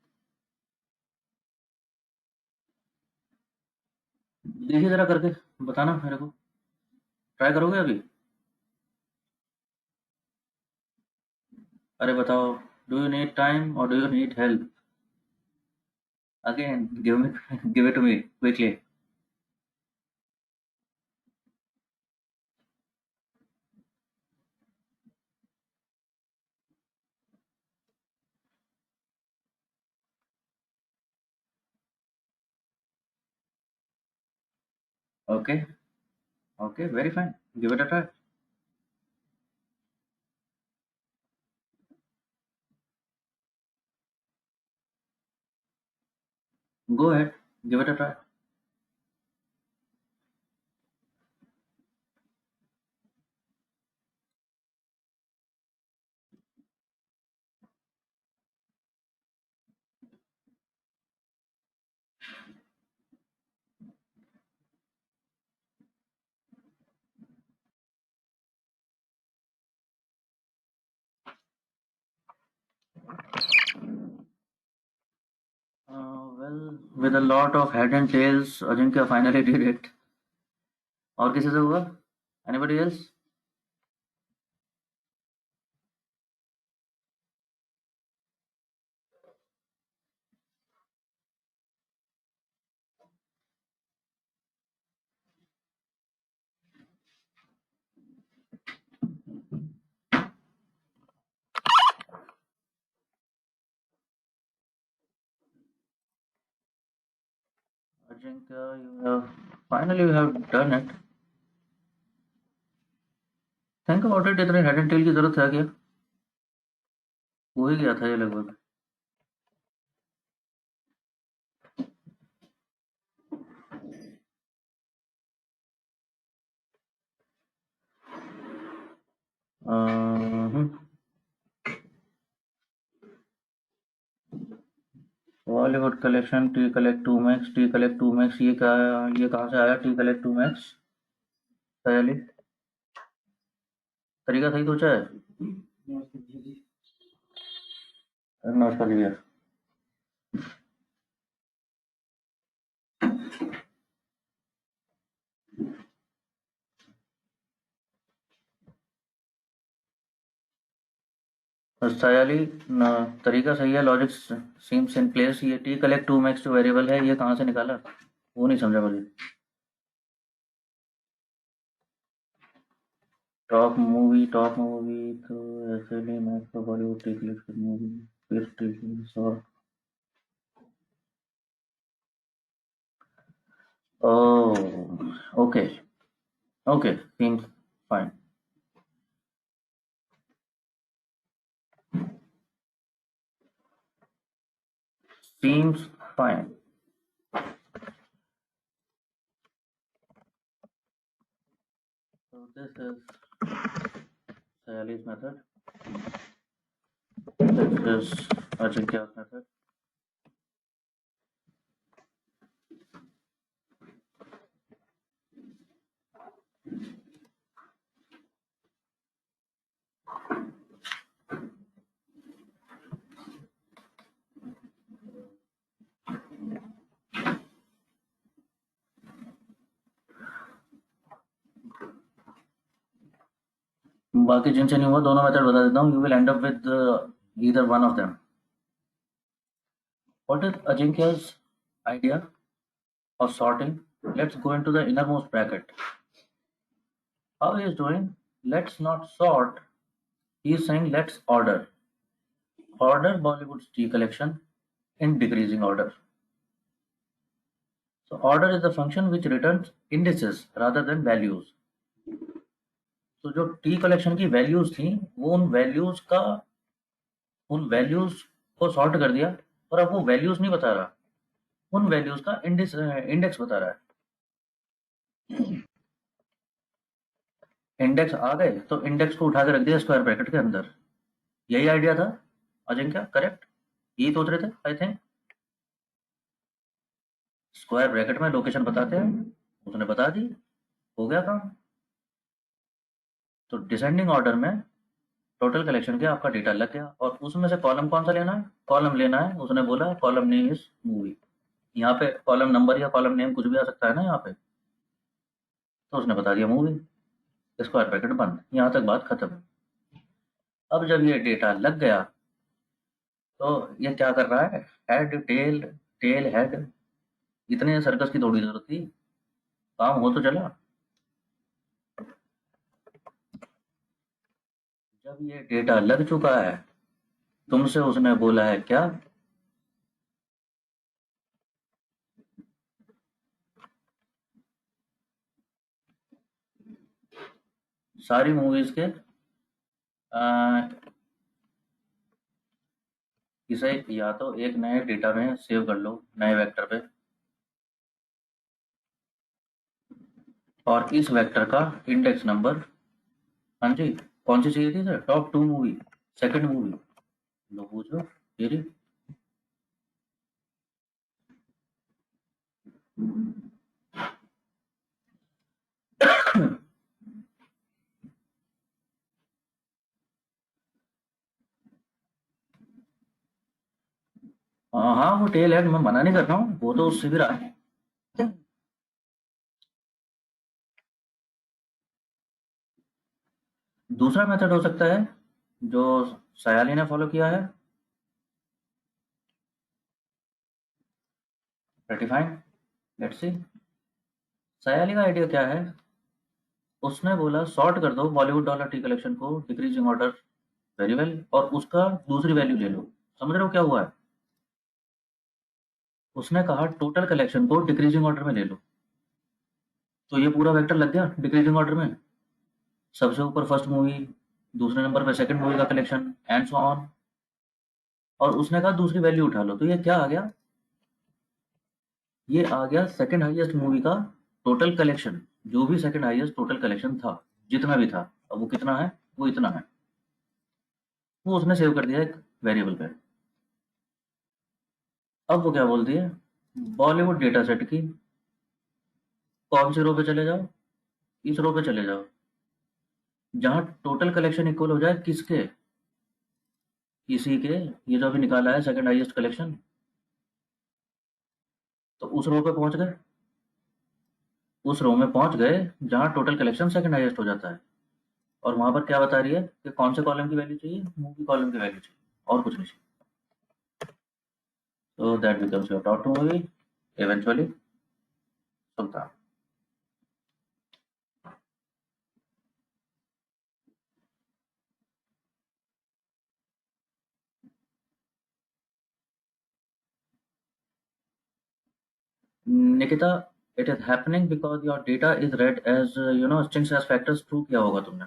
देखिए जरा करके बताना मेरे को। ट्राई करोगे अभी? अरे बताओ, डू यू नीड टाइम और do you need help? Again give me give it to me quickly. Okay, okay, very fine, give it a try. Go ahead, give it a try. Well, with a lot of head and tails, Ajinkya finally did it. और किसी से हुआ? Anybody else? Ajinkya, you have done it. Think about it, इतने head and tail की जरूरत है क्या? हो ही गया था ये लगभग। Bollywood collection T collect to max, T collect to max, ये कहाँ से आया टी कलेक्ट टू मैक्स? पहले तरीका सही सोचा है? नॉस्टैल्जिया। सयाली न, तरीका सही है, लॉजिक सीम्स इन प्लेस। ये टी कलेक्ट टू मैक्स जो वेरिएबल है ये कहाँ से निकाला? वो नहीं समझा मुझे। टॉप मूवी तो ऐसे नहीं, मैक्स का बॉलीवुड टी कलेक्ट मूवी, फिर टी और Oh, okay. Okay, seems fine. Seems fine. So this is Sayali's method. This is Ajinkya's method. बाकी जिनसे नहीं हुआ दोनों मेथड बता देता हूँ. You will end up with either one of them. What is Ajinkya's idea of sorting? Let's go into the innermost bracket. How he is doing? Let's not sort. He is saying let's order. Order Bollywood's T collection in decreasing order. So order is the function which returns indices rather than values. तो जो T collection की values थी वो उन values को sort कर दिया और अब वो वैल्यूज नहीं बता रहा, उन वैल्यूज का इंडेक्स बता रहा है. इंडेक्स आ गए तो इंडेक्स को उठा के रख दिया स्क्वायर ब्रैकेट के अंदर. यही आइडिया था अजिंक्य, करेक्ट? यही सोच रहे थे आई थिंक. स्क्वायर ब्रैकेट में लोकेशन बताते हैं, उसने बता दी, हो गया काम. तो डिसेंडिंग ऑर्डर में टोटल कलेक्शन के आपका डेटा लग गया और उसमें से कॉलम कौन सा लेना है? कॉलम लेना है. उसने बोला कॉलम नेम इज मूवी. यहाँ पे कॉलम नंबर या कॉलम नेम कुछ भी आ सकता है ना यहाँ पे, तो उसने बता दिया मूवी. स्क्वायर ब्रैकेट बंद. यहाँ तक बात खत्म. अब जब ये डेटा लग गया तो ये क्या कर रहा है? हेड टेल, टेल हेड, इतने सर्कस की थोड़ी जरूरत थी, काम हो तो चला. जब ये डेटा लग चुका है, तुमसे उसने बोला है क्या? सारी मूवीज के इसे या तो एक नए डेटा में सेव कर लो, नए वेक्टर पे, और इस वेक्टर का इंडेक्स नंबर, हाँ जी, कौन सी चाहिए थी sir? Top 2 movie, second movie, लो पूछो. ये रही. हाँ हाँ, वो टेल हेड मैं मना नहीं कर रहा हूँ, वो तो उससे भी रहा है. दूसरा मेथड हो सकता है जो सयाली ने फॉलो किया है. Pretty fine. Let's see. Sayali का आइडिया क्या है? उसने बोला सॉर्ट कर दो बॉलीवुड डॉलर टी कलेक्शन को डिक्रीजिंग ऑर्डर. Very well. और उसका दूसरी वैल्यू ले लो. समझ रहे हो क्या हुआ है? उसने कहा टोटल कलेक्शन को डिक्रीजिंग ऑर्डर में ले लो. तो ये पूरा वेक्टर लग गया डिक्रीजिंग ऑर्डर में. सबसे ऊपर फर्स्ट मूवी, दूसरे नंबर पे सेकंड मूवी का कलेक्शन एंड सो ऑन. और उसने कहा दूसरी वैल्यू उठा लो. तो ये क्या आ गया? ये आ गया सेकंड हाईएस्ट मूवी का टोटल कलेक्शन. जो भी सेकंड हाईएस्ट टोटल कलेक्शन था, जितना भी था, अब वो कितना है? वो इतना है. वो उसने सेव कर दिया एक वेरिएबल पे. अब वो क्या बोलती है? बॉलीवुड डेटा सेट की कौन सी रो पे चले जाओ? इस रो पे चले जाओ जहां टोटल कलेक्शन इक्वल हो जाए किसके? इसी के. ये जो अभी निकाला है सेकंड हाईएस्ट कलेक्शन, तो उस रो पे पहुंच गए. उस रो में पहुंच गए जहां टोटल कलेक्शन सेकंड हाईएस्ट हो जाता है. और वहां पर क्या बता रही है कि कौन से कॉलम की वैल्यू चाहिए? मूवी कॉलम की वैल्यू चाहिए, और कुछ नहीं चाहिए. So that becomes your top 2 movie eventually. Sultan. Nikita, it is happening because your data is read as strings as factors. True किया होगा तुमने।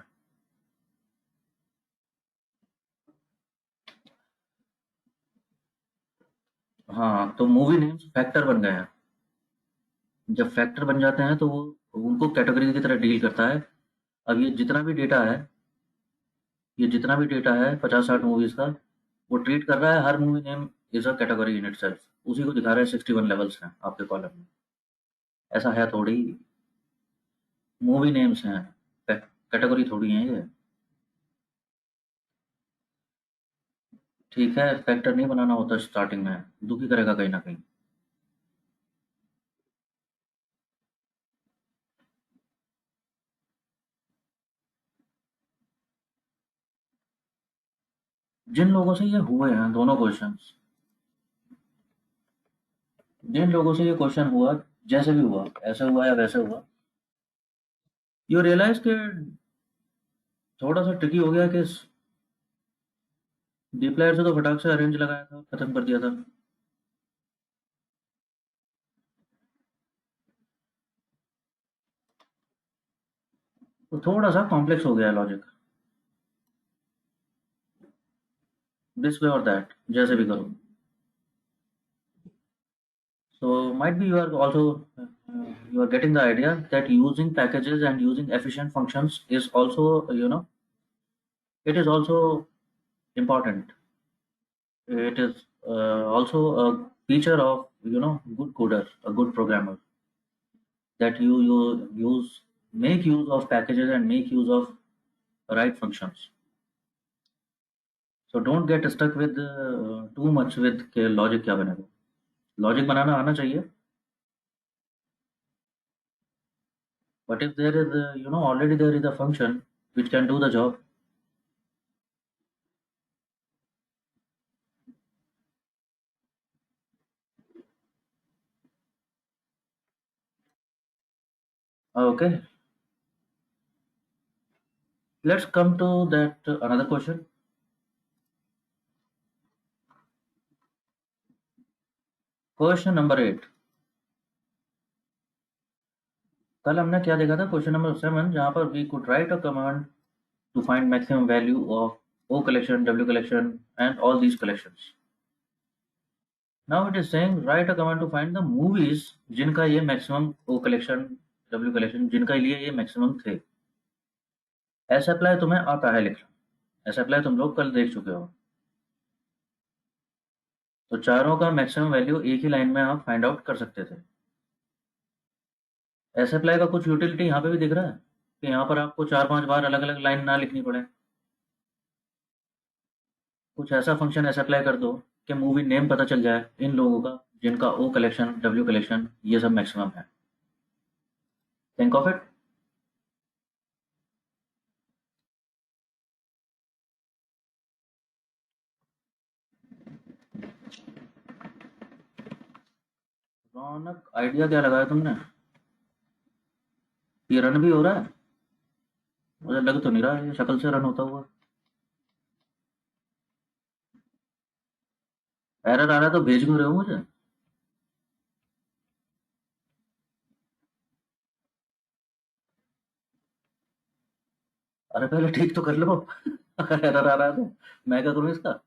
हाँ, तो मूवी नेम्स फैक्टर बन गए हैं। जब फैक्टर बन जाते हैं तो वो उनको कैटेगरी की तरह डील करता है। अब ये जितना भी डेटा है 50-60 मूवीज का, वो ट्रीट कर रहा है हर movie name is a category in itself. उसी को दिखा रहे हैं 61 लेवल्स हैं आपके कॉलम में। ऐसा है थोड़ी। मूवी नेम्स हैं, कैटेगरी थोड़ी है ये। ठीक है, फैक्टर नहीं बनाना होता स्टार्टिंग में, दुखी करेगा कहीं ना कहीं। जिन लोगों से ये हुए हैं दोनों क्वेश्चंस, जिन लोगों से ये क्वेश्चन हुआ, जैसे भी हुआ, ऐसे हुआ या वैसे हुआ, यू रियलाइज कि थोड़ा सा ट्रिकी हो गया कि डीप्लायर से तो फटाक से अरेंज लगाया था, खत्म कर दिया था। तो थोड़ा सा कॉम्प्लेक्स हो गया लॉजिक, दिस वे और दैट, जैसे भी करो। So might be you are getting the idea that using packages and using efficient functions is also, it is also important. It is also a feature of, good coder, a good programmer, that you use make use of packages and make use of right functions. So don't get stuck with too much with के logic क्या बनेगा। Logic बनाना आना चाहिए, but if there is already there is a function which can do the job. Okay, let's come to that another question. Question number 8। कल हमने क्या देखा था, क्वेश्चन नंबर 7, जहाँ पर we could write a command to find maximum value of O collection, W collection and all these collections. Now it is saying write a command to find the movies जिनका ये maximum O collection, W collection, जिनका लिए ये maximum थे। ऐसा apply तुम्हें आता है लिखना, ऐसा अप्लाई तुम लोग कल देख चुके हो। तो चारों का मैक्सिमम वैल्यू एक ही लाइन में आप फाइंड आउट कर सकते थे। ऐसे अप्लाई का कुछ यूटिलिटी यहाँ पे भी दिख रहा है कि यहाँ पर आपको 4-5 बार अलग अलग लाइन ना लिखनी पड़े। कुछ ऐसा फंक्शन ऐसा अप्लाई कर दो कि मूवी नेम पता चल जाए इन लोगों का जिनका ओ कलेक्शन, डब्ल्यू कलेक्शन, ये सब मैक्सिमम है। Think of it. Raunak, idea क्या लगाया तुमने? ये रन भी हो रहा है? मुझे लग तो नहीं रहा है ये शक्ल से रन होता हुआ। एरर आ रहा है तो भेज क्यों रहे हो मुझे? अरे पहले ठीक तो कर लो। अगर एरर आ रहा है तो मैं क्या करूँ इसका?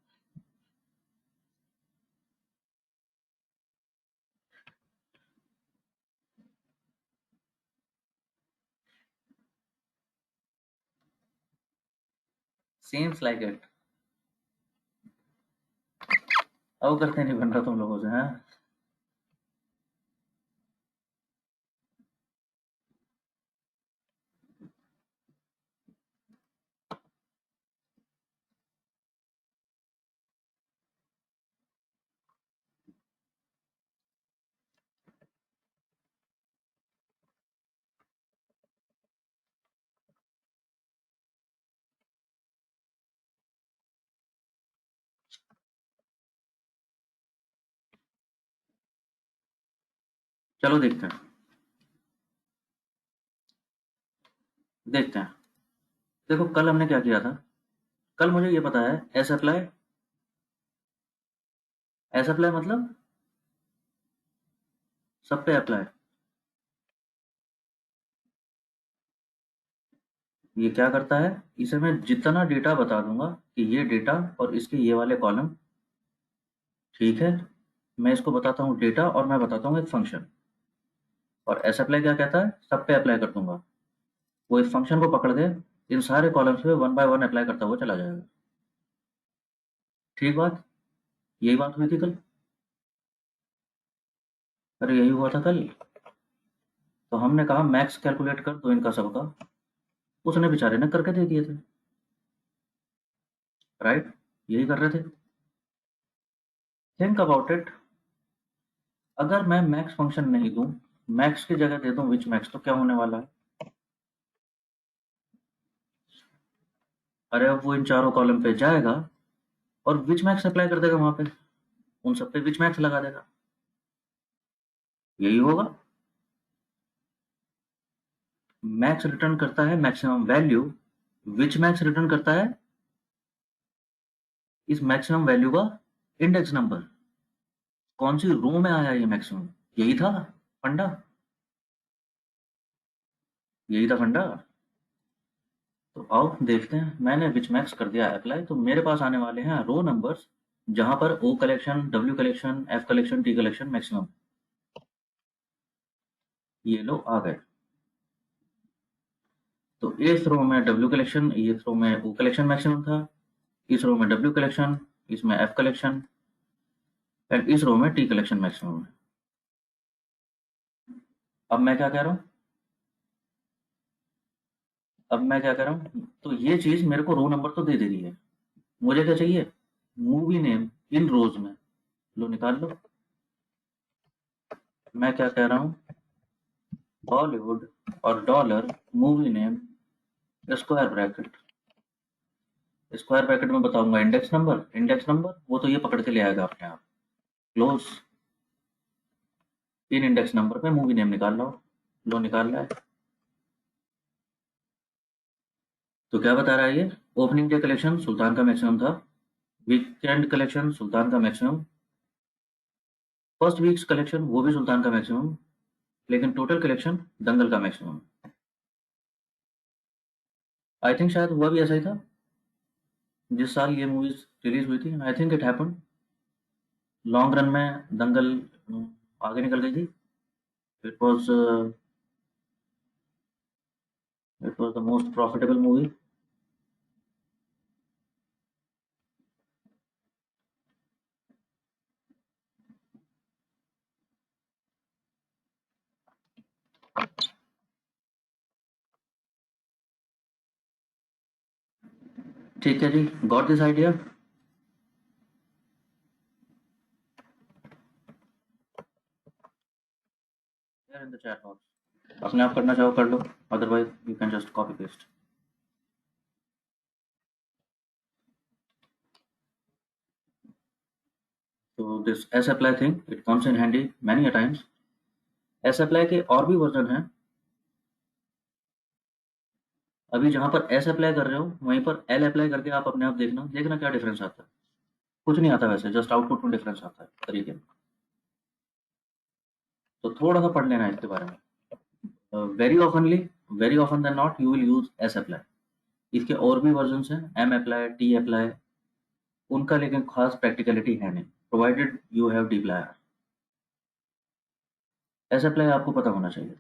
Seems like it. अब करते नहीं बन रहा तुम लोगों से, हैं? चलो देखते हैं, देखते हैं। देखो कल हमने क्या किया था। कल मुझे ये पता है एस अप्लाई, एस अप्लाई मतलब सब पे अप्लाई। ये क्या करता है, इसे मैं जितना डेटा बता दूंगा कि ये डेटा और इसके ये वाले कॉलम, ठीक है, मैं इसको बताता हूँ डेटा और मैं बताता हूँ एक फंक्शन, और एस अप्लाई क्या कहता है, सब पे अप्लाई कर दूंगा। वो इस फंक्शन को पकड़ के इन सारे कॉलम्स पे वन बाय वन अप्लाई करता हुआ चला जाएगा। ठीक बात, यही बात हुई थी कल। अरे यही हुआ था कल। तो हमने कहा मैक्स कैलकुलेट कर दो इनका सबका, उसने बेचारे ने करके दे दिए थे। राइट, यही कर रहे थे। थिंक अबाउट इट, अगर मैं मैक्स फंक्शन नहीं दूं, मैक्स की जगह दे दूं विच मैक्स, तो क्या होने वाला है? अरे अब वो इन चारों कॉलम पे जाएगा और विच मैक्स अप्लाई कर देगा वहां पे, उन सब पे विच मैक्स लगा देगा। यही होगा। मैक्स रिटर्न करता है मैक्सिमम वैल्यू, विच मैक्स रिटर्न करता है इस मैक्सिमम वैल्यू का इंडेक्स नंबर, कौन सी रो में आया ये मैक्सिमम। यही था फंडा, यही था फंडा। तो आओ देखते हैं, मैंने विच मैक्स कर दिया अप्लाई, तो मेरे पास आने वाले हैं रो नंबर्स जहां पर O collection, W collection, F collection, T collection maximum. ये लो आ गए। तो इस रो में डब्ल्यू कलेक्शन, इस रो में ओ कलेक्शन मैक्सिमम था, इस रो में डब्ल्यू कलेक्शन, इसमें एफ कलेक्शन, एंड इस रो में टी कलेक्शन मैक्सिमम है। अब मैं क्या कह रहा हूँ, अब मैं क्या कह रहा हूँ, तो ये चीज मेरे को रो नंबर तो दे दे रही है, मुझे क्या चाहिए, मूवी नेम इन रोज में। लो निकाल लो। मैं क्या कह रहा हूँ, बॉलीवुड और dollar movie name square bracket, square bracket में बताऊंगा इंडेक्स नंबर, इंडेक्स नंबर वो तो ये पकड़ के ले आएगा अपने आप। क्लोज, इन इंडेक्स नंबर पे मूवी नेम निकाल लो। लो निकाल रहा है। तो क्या बता रहा है ये, ओपनिंग डे कलेक्शन सुल्तान का मैक्सिमम था, वीकेंड कलेक्शन सुल्तान का मैक्सिमम, फर्स्ट वीक्स कलेक्शन वो भी सुल्तान का मैक्सिमम, लेकिन टोटल कलेक्शन दंगल का मैक्सिमम। आई थिंक शायद हुआ भी ऐसा ही था जिस साल ये मूवीज रिलीज हुई थी। I think it happen, long run में दंगल आगे निकल गई थी। It was the most profitable movie. ठीक है जी, got this idea. In the chat box, अपने आप करना चाहो कर लो, otherwise you can just copy paste. तो this sapply thing it comes in handy many a times. Sapply के और भी वर्जन हैं। अभी जहां पर एस अप्लाई कर रहे हो वहीं पर एल अप्लाई करके आप अपने आप देखना, देखना क्या डिफरेंस आता है। कुछ नहीं आता वैसे, जस्ट आउटपुट में डिफरेंस आता है तरीके में। तो थोड़ा सा पढ़ लेना है इसके बारे में। Very often then not you will use S apply. इसके और भी वर्जन हैं, एम अप्लाई, टी अप्लाई, उनका लेकिन खास प्रैक्टिकलिटी है नहीं, provided you have dplyr. Sapply आपको पता होना चाहिए।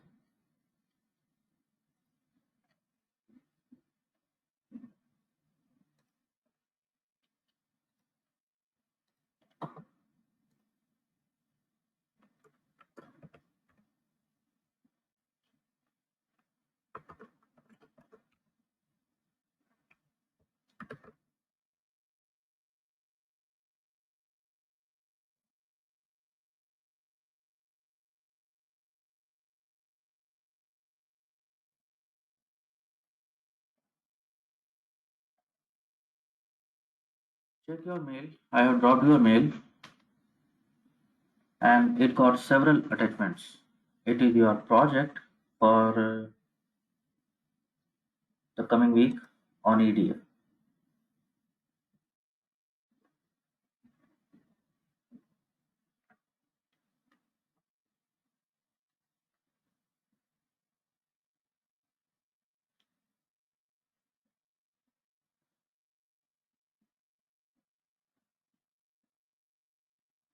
Check your mail. I have dropped your mail and it got several attachments. It is your project for the coming week on EDA.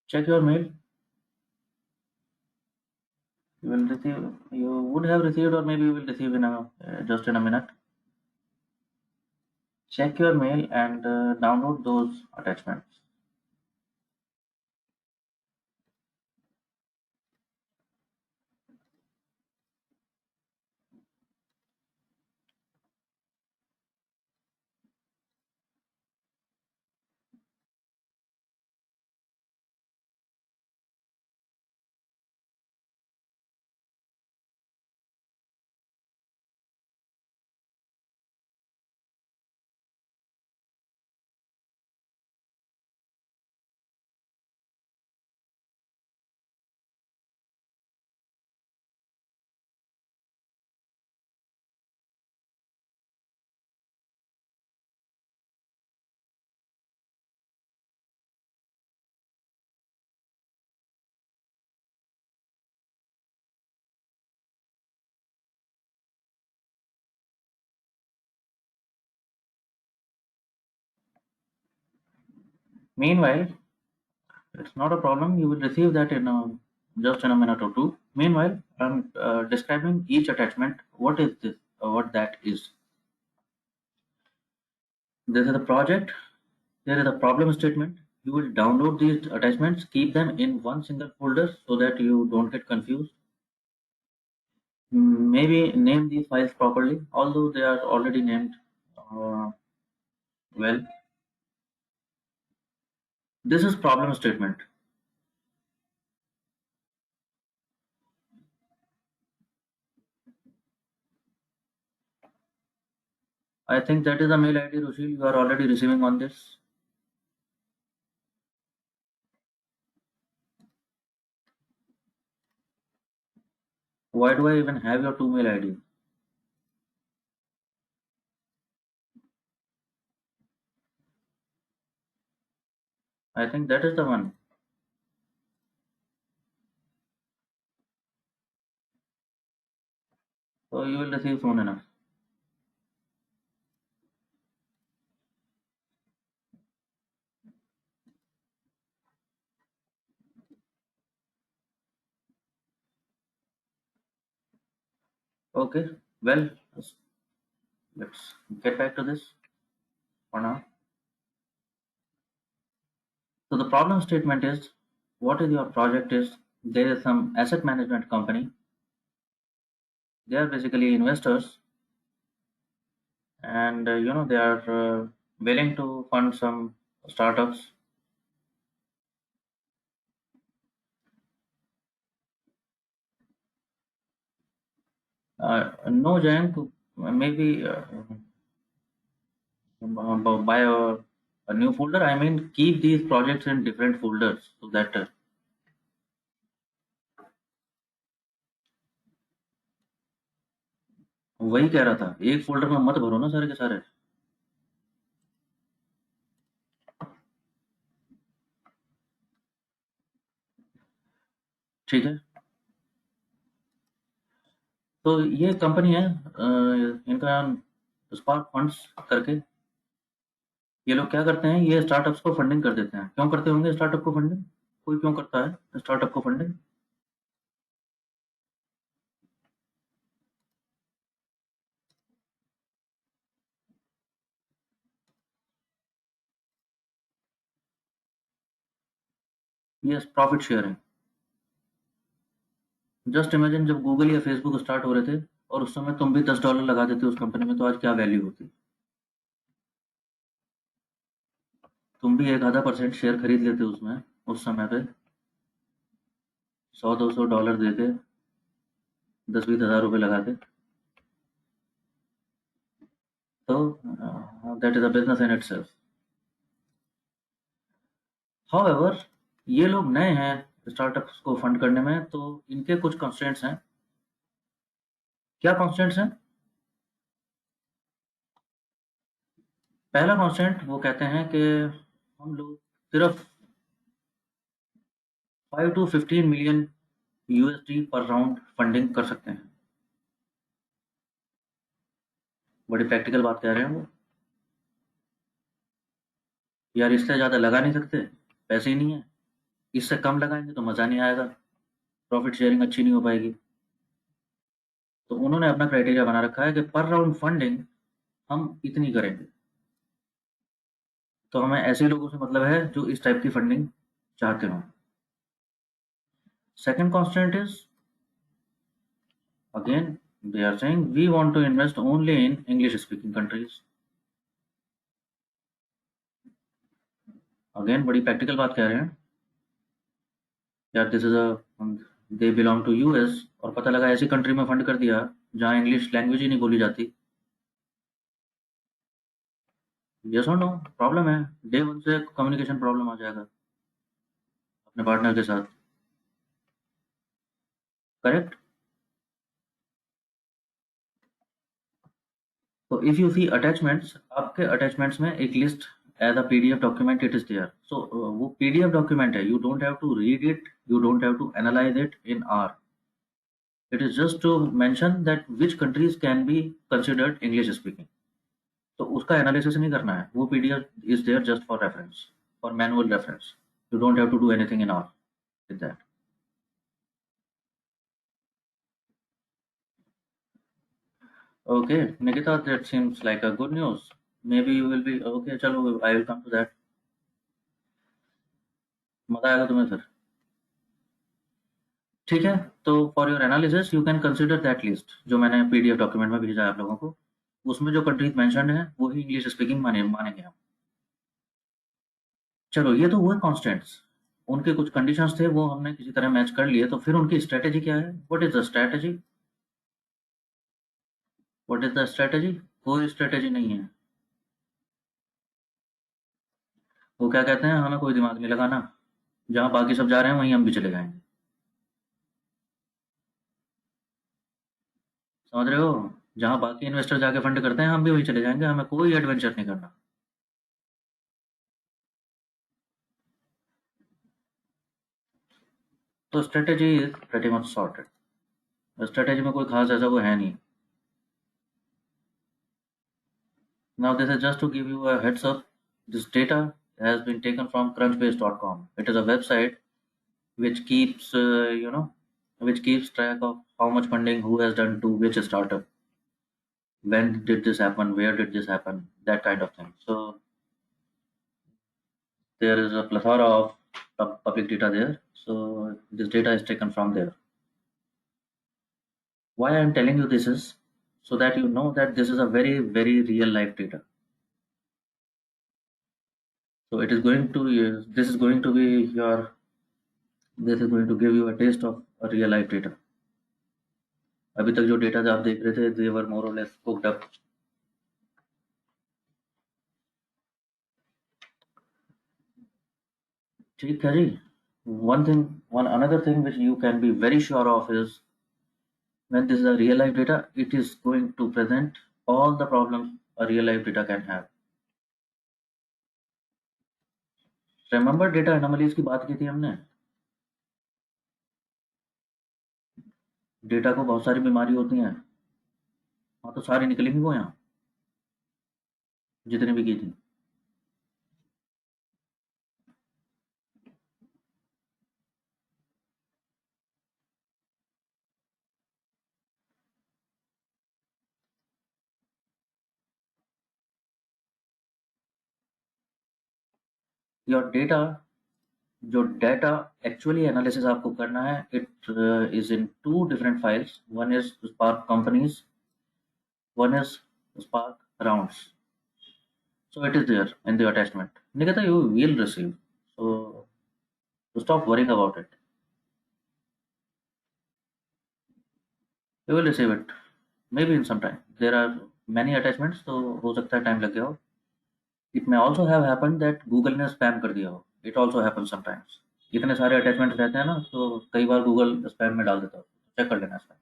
check your mail. You would have received, or maybe you will receive in a just in a minute. Check your mail and download those attachments. Meanwhile, it's not a problem. You will receive that in just in a minute or two. Meanwhile, I'm describing each attachment. What is this? What that is? This is a project. There is a problem statement. You will download these attachments, keep them in one single folder so that you don't get confused. Maybe name these files properly, although they are already named well. This is problem statement. I think that is the mail ID, Rushil, you are already receiving on this. Why do I even have your two mail ID? I think that is the one. So you will receive soon enough. Okay, well, let's get back to this for now. So the problem statement is, what is your project is, there is some asset management company. They are basically investors, and they are willing to fund some startups. No, Jank, maybe buy a new folder. I mean, keep these projects in different folders so that वही कह रहा था, एक folder में मत भरो ना सारे के सारे. ठीक है. तो ये कंपनी है, इनका स्पार्क फंड्स करके. ये लोग क्या करते हैं, ये स्टार्टअप्स को फंडिंग कर देते हैं. क्यों करते होंगे स्टार्टअप को फंडिंग? कोई क्यों करता है स्टार्टअप को फंडिंग? ये प्रॉफिट शेयरिंग. जस्ट इमेजिन जब गूगल या फेसबुक स्टार्ट हो रहे थे और उस समय तुम भी $10 लगा देते उस कंपनी में, तो आज क्या वैल्यू होती? तुम भी एक आधा % शेयर खरीद लेते उसमें उस समय पे, $100-200 दे के, 10-20 हज़ार रुपये लगा के. तो that is a business in itself. However, ये लोग नए हैं स्टार्टअप्स को फंड करने में, तो इनके कुछ कंस्ट्रेंट्स हैं. क्या कंस्ट्रेंट्स हैं? पहला कंस्ट्रेंट, वो कहते हैं कि हम लोग सिर्फ 5 to 15 मिलियन USD पर राउंड फंडिंग कर सकते हैं. बड़ी प्रैक्टिकल बात कह रहे हैं वो. यार इससे ज़्यादा लगा नहीं सकते, पैसे ही नहीं है. इससे कम लगाएंगे तो मज़ा नहीं आएगा, प्रॉफिट शेयरिंग अच्छी नहीं हो पाएगी। तो उन्होंने अपना क्राइटेरिया बना रखा है कि पर राउंड फंडिंग हम इतनी करेंगे। तो हमें ऐसे लोगों से मतलब है जो इस टाइप की फंडिंग चाहते हो। Second constant is, again they are saying we want to invest only in English speaking countries. Again बड़ी प्रैक्टिकल बात कह रहे हैं यार, this is a they belong to US, और पता लगा ऐसी कंट्री में फंड कर दिया जहां इंग्लिश लैंग्वेज ही नहीं बोली जाती। यस और नो, प्रॉब्लम है, डे वन से कम्युनिकेशन प्रॉब्लम आ जाएगा अपने पार्टनर के साथ। करेक्ट। तो इफ यू सी अटैचमेंट्स, आपके अटैचमेंट्स में एक list as a PDF document it is there. So वो पीडीएफ डॉक्यूमेंट है, you don't have to read it, you don't have to analyze it in R, it is just to mention that which countries can be considered English speaking. तो उसका analysis नहीं करना है, वो PDF is there just for reference, for manual reference. You don't have to do anything in R with that. Okay, Nikita, that seems like a good news. Maybe you will be okay. चलो, I will come to that. मजा आएगा तुम्हें फिर। ठीक है, तो for your analysis you can consider that list जो मैंने पीडीएफ डॉक्यूमेंट में भेजा है आप लोगों को। उसमें जो कंट्रीज मेंशन्ड है वही इंग्लिश स्पीकिंग मानेंगे हम। चलो, ये तो हुए कॉन्स्टेंट्स, उनके कुछ कंडीशंस थे वो हमने किसी तरह मैच कर लिए। तो फिर उनकी स्ट्रेटेजी क्या है? What is the strategy? What is the strategy? कोई स्ट्रेटेजी नहीं है। वो क्या कहते हैं, हमें कोई दिमाग नहीं लगाना, जहाँ बाकी सब जा रहे हैं वहीं हम भी चले जाएंगे। समझ रहे हो? जहाँ बाकी इन्वेस्टर जाके फंड करते हैं हम भी वहीं चले जाएंगे, हमें कोई एडवेंचर नहीं करना। तो strategy is pretty much sorted. Strategy में कोई खास ऐसा वो है नहीं। Now this is just to give you a heads up, this data has been taken from crunchbase.com. It is a website which keeps which keeps track of how much funding who has done to which startup, when did this happen, where did this happen, that kind of thing. So there is a plethora of public data there. So this data is taken from there. Why I am telling you this is so that you know that this is a very, very real life data. So it is going to this is going to be your this is going to give you a taste of a real life data. अभी तक जो data आप देख रहे थे they were more or less cooked up. ठीक है जी। One another thing which you can be very sure of is when this is a real life data, it is going to present all the problems a real life data can have. Remember data anomalies की बात की थी हमने? Data को बहुत सारी बीमारी होती हैं। हाँ, तो सारी निकलेंगी वो यहाँ, जितनी भी की थी। योर डेटा, जो डेटा एक्चुअली एनालिसिस आपको करना है, it is in two different files. One is spark companies, one is spark rounds. So it is there in the attachment. Nikita, you will receive. So stop worrying about it. You will receive it. Maybe in some time. There are many attachments, तो हो सकता है time लग गया हो। It may also have happened that Google ने spam कर दिया हो. It also happens sometimes. इतने सारे अटैचमेंट्स रहते हैं ना, तो कई बार गूगल स्पैम में डाल देता हो। चेक कर लेना इसका।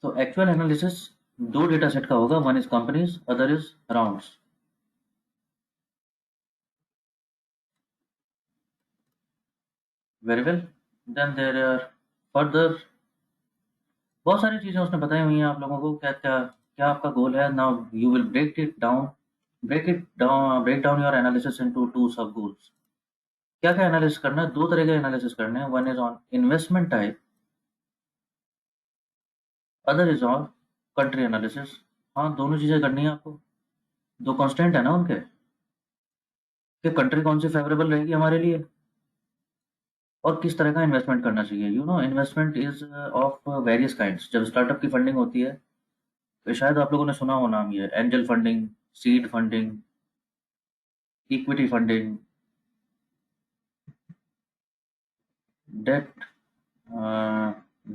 तो एक्चुअल एनालिसिस दो डेटा सेट का होगा, one is companies, other is rounds. Very well, then there are further बहुत सारी चीजें उसने बताई हुई हैं आप लोगों को, क्या क्या क्या आपका गोल है? Now you will break down your analysis into two sub goals. क्या क्या एनालिसिस करना है? दो तरह के एनालिसिस करने हैं. One is on investment type, other is on country analysis. हाँ, दोनों चीजें करनी है आपको. दो कांस्टेंट है ना उनके, कि कंट्री कौन सी फेवरेबल रहेगी हमारे लिए और किस तरह का इन्वेस्टमेंट करना चाहिए. Investment is of various kinds. जब स्टार्टअप की फंडिंग होती है तो शायद आप लोगों ने सुना हो नाम, ये angel funding, seed funding, equity funding, debt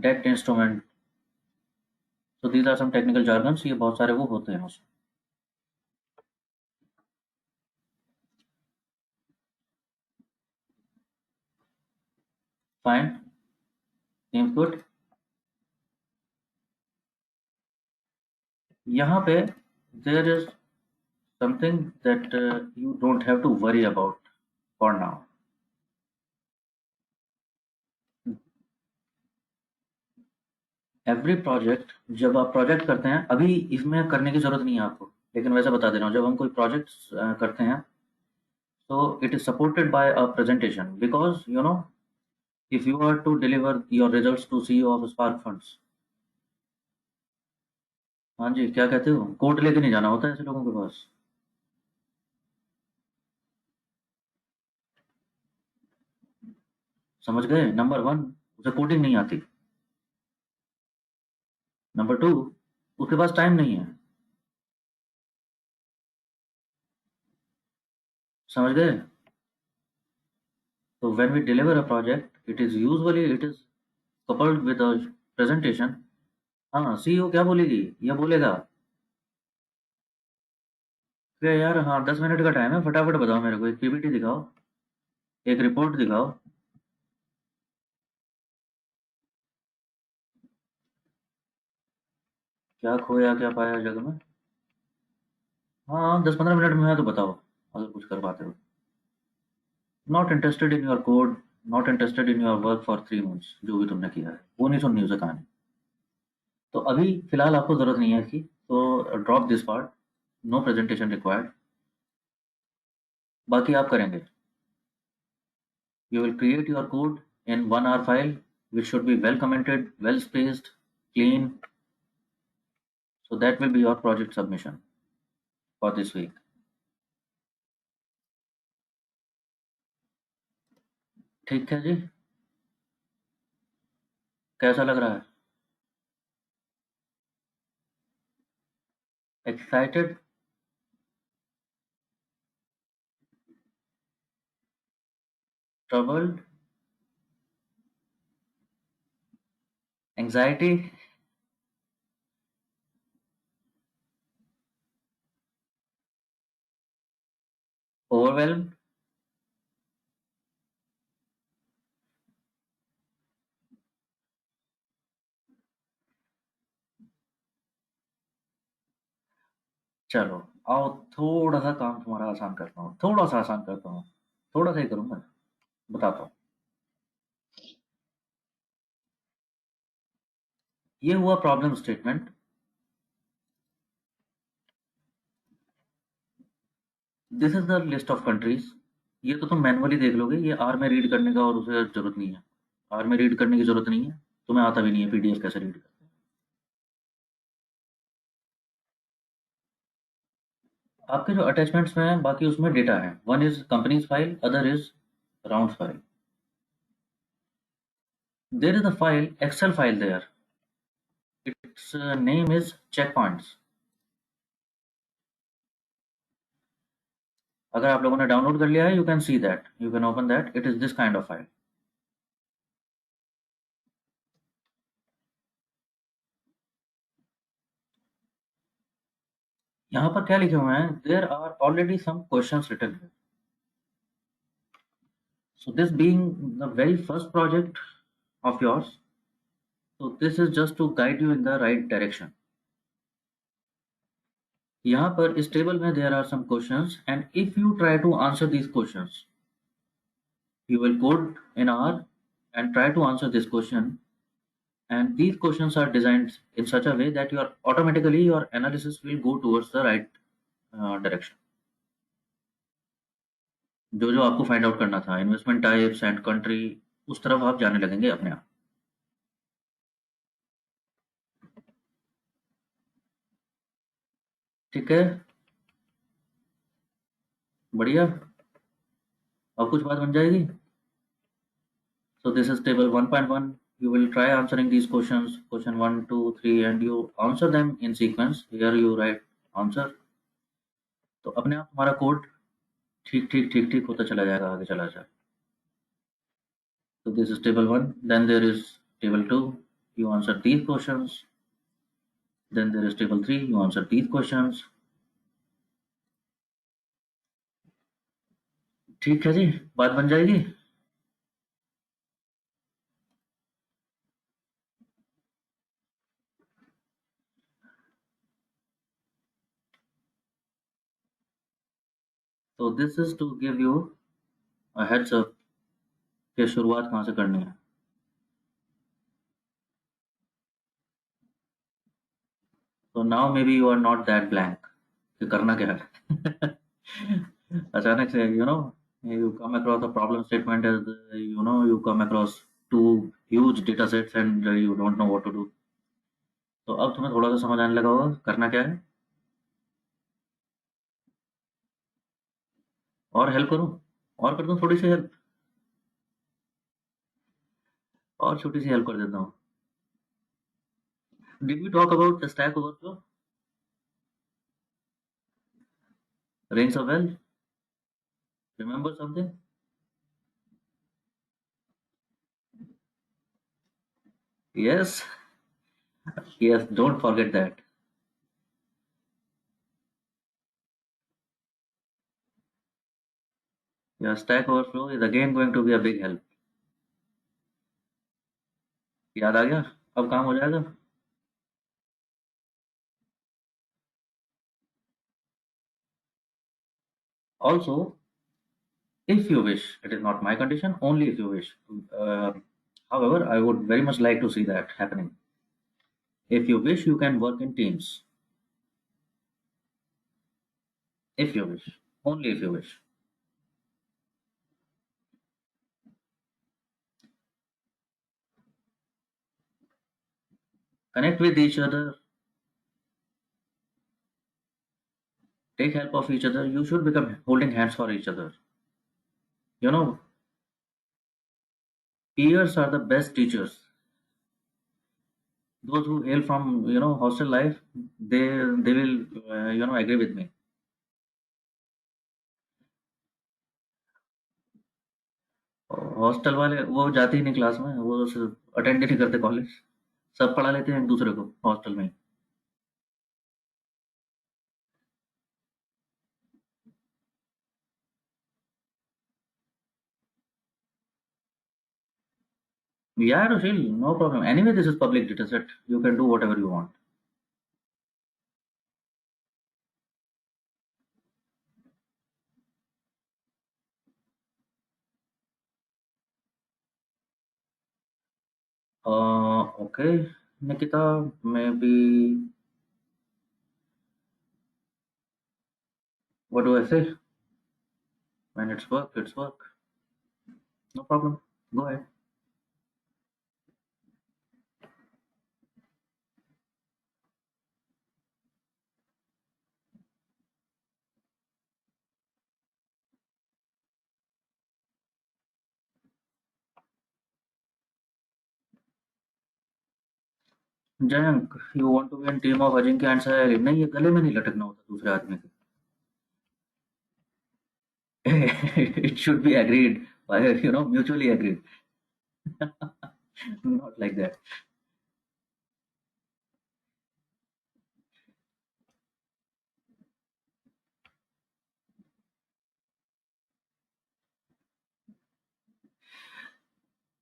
debt instrument. So these are some technical jargons. ये बहुत सारे वो होते हैं उसमें. Fine, seems good. यहाँ पे there is something that you don't have to worry about for now. Every project, जब आप प्रोजेक्ट करते हैं, अभी इसमें करने की जरूरत नहीं है आपको, लेकिन वैसे बता दे रहा हूँ, जब हम कोई प्रोजेक्ट करते हैं तो it is supported by a presentation, because if you are to deliver your results to CEO of Spark Funds. हाँ जी, क्या कहते हो? कोड लेके नहीं जाना होता है ऐसे लोगों के पास. समझ गए? नंबर वन, उसे कोडिंग नहीं आती. नंबर टू, उसके पास टाइम नहीं है. समझ गए? तो when we deliver a project, it is coupled with a presentation. हाँ, सीईओ क्या बोलेगी? ये बोलेगा कि यार हाँ, 10 मिनट का टाइम है, फटाफट बताओ मेरे को, एक पीपीटी दिखाओ, एक रिपोर्ट दिखाओ. क्या खोया क्या पाया जग में. हाँ, 10-15 मिनट में है तो बताओ, अगर कुछ कर पाते हो. Not interested in your code, not interested in your work for 3 months, जो भी तुमने किया है वो नहीं सुननी उसे कहानी. तो अभी फिलहाल आपको जरूरत नहीं है इसकी, तो drop this part. No presentation required. बाकी आप करेंगे. You will create your code in 1 hour file, which should be well commented, well spaced, clean. So that will be your project submission for this week. ठीक है जी. कैसा लग रहा है? Excited? Troubled? Anxiety? Overwhelmed? चलो आओ, थोड़ा सा काम तुम्हारा आसान करता हूँ, थोड़ा सा आसान करता हूँ, थोड़ा सा ही करूँगा, बताता हूँ. ये हुआ problem statement. This is the list of countries. ये तो तुम मैनुअली देख लोगे, ये आर में रीड करने का और उसे जरूरत नहीं है. आर में रीड करने की जरूरत नहीं है, तुम्हें आता भी नहीं है पीडीएफ कैसे रीड करते हैं. आपके जो अटैचमेंट्स में है, बाकी उसमें डेटा है. One is companies file, other is round file. There is a file, excel file there. Its name is check points. अगर आप लोगों ने डाउनलोड कर लिया है, you can see that, you can open that. It is this kind of file. यहाँ पर क्या लिखे हुए हैं? There are already some questions written here. So this being the very first project of yours, so this is just to guide you in the right direction. यहाँ पर इस table में there are some questions, and if you try to answer these questions, you will code an R and try to answer this question, and these questions are designed in such a way that automatically your analysis will go towards the right direction. जो जो आपको find out करना था, investment types and country, उस तरफ आप जाने लगेंगे अपने आप। ठीक है, बढ़िया। अब कुछ बात बन जाएगी। So this is table 1.1. You will try answering these questions, question 1, 2, 3, and you answer them in sequence. Here you write answer. तो अपने आप हमारा कोड ठीक ठीक ठीक ठीक होता चला जाएगा, आगे चला जाए। So this is table 1. Then there is table 2. You answer these questions. Then there is table 3. You answer these questions. ठीक है जी, बात बन जाएगी। So this is to give you a heads up कि शुरुआत कहाँ से करनी है। So now maybe you are not that blank कि करना क्या है। अचानक से you come across a problem statement as you come across two huge data sets and you don't know what to do. तो अब तुम्हें थोड़ा सा समझ आने लगा होगा करना क्या है। और हेल्प करूं, और कर दूं थोड़ी सी हेल्प, और छोटी सी हेल्प कर देता हूँ। Did we talk about Stack Overflow? Rings a bell? Remember something? Yes, yes, don't forget that. Your Stack Overflow is again going to be a big help. याद आ गया? अब काम हो जाएगा। Also, if you wish, it is not my condition, only if you wish. Uh, However, I would very much like to see that happening. If you wish, you can work in teams. If you wish, only if you wish. Connect with each other, take help of each other. You should become holding hands for each other. You know, peers are the best teachers. Those who hail from hostel life, they will agree with me. Hostel वाले वो जाते ही नहीं class में, वो attend ही नहीं करते college, सब पढ़ा लेते हैं एक दूसरे को हॉस्टल में। Yeah, Rushil, no problem. Anyway, this is public data set. You can do whatever you want. Okay, Nikita, maybe what do I say? When it's work, it's work. No problem. Go ahead. Jayank, you want to be in team of Ajinkya and Sahil? नहीं, ये गले में नहीं लटकना होता दूसरे आदमी के। It should be agreed by mutually agreed. Not like that.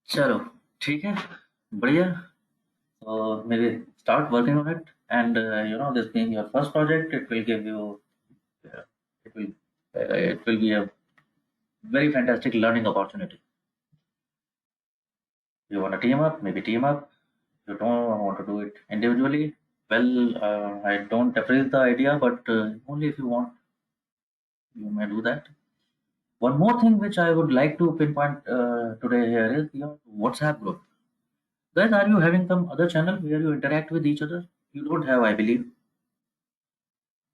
चलो ठीक है, बढ़िया। Maybe start working on it, and this being your first project, it will give you it will be a very fantastic learning opportunity. You want to team up, maybe team up. you don't want to do it individually, well, I don't appraise the idea, but only if you want, you may do that. One more thing which I would like to pinpoint today here is your WhatsApp group. Guys, are you having some other channel where you interact with each other? You don't have, I believe.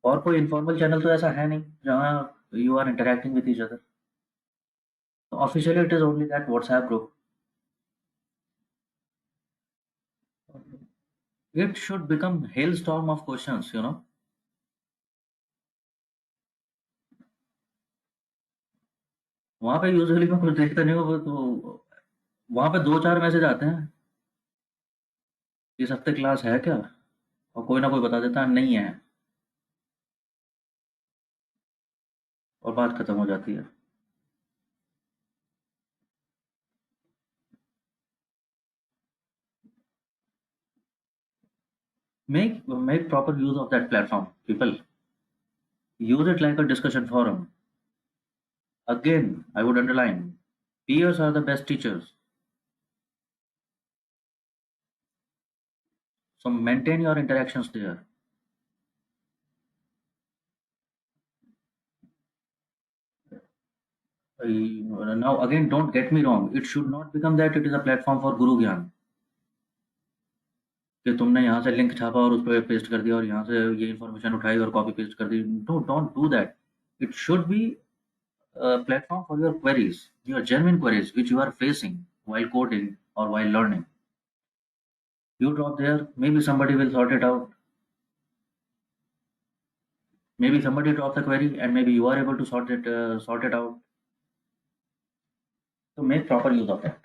और कोई informal channel तो ऐसा है नहीं जहाँ you are interacting with each other. So officially, it is only that WhatsApp group. It should become hailstorm of questions, you know. वहाँ पे usually मैं कुछ देखता नहीं हूँ, तो वहाँ पे 2-4 मैसेज आते हैं, इस हफ्ते क्लास है क्या? और कोई ना कोई बता देता है नहीं है, और बात खत्म हो जाती है। Make proper use of that platform, people. Use it like a discussion forum. Again, I would underline, peers are the best teachers. So maintain your interactions there. Now again, don't get me wrong. It should not become that it is a platform for Guru Gyan. कि तुमने यहाँ से link छापा और उस पर paste कर दिया और यहाँ से ये इन्फॉर्मेशन उठाई और कॉपी पेस्ट कर दी। No, don't do that. It should be platform for your queries, your genuine queries which you are facing while coding or while learning. You drop there, maybe somebody will sort it out. Maybe somebody drops the query and maybe you are able to sort it out. So make proper use of that.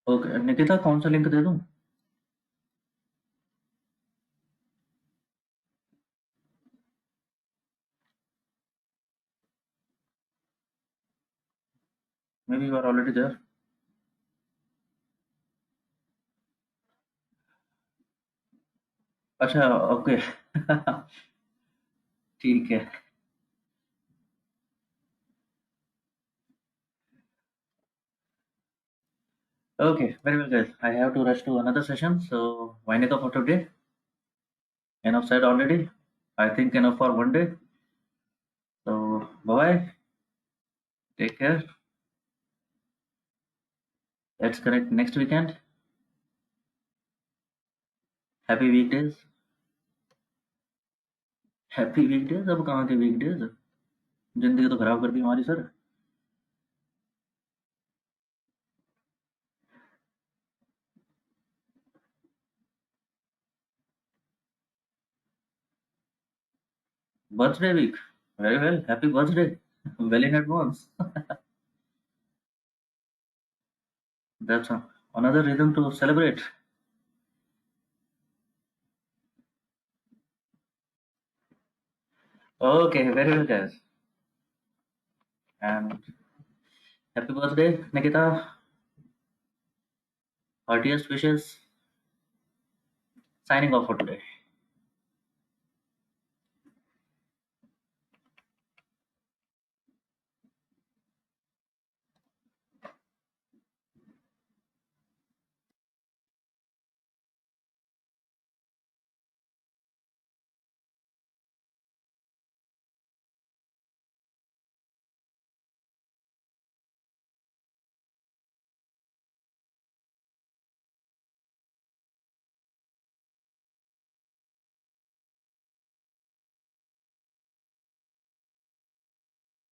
Okay, Nikita, कौन सा link दे दूं? Maybe you are already there. अच्छा, okay. ठीक है। Okay, very well, guys. I have to rush to another session, so winding up for today. Enough said already. I think enough for one day. So bye bye. Take care. Let's connect next weekend. Happy weekdays. Happy weekdays. अब कहाँ के weekdays? जिंदगी तो खराब कर दी हमारी sir. Birthday week. Very well. Happy birthday. Well in advance. That's another reason to celebrate. Okay, very well, guys. And happy birthday, Nikita. Heartiest wishes. Signing off for today.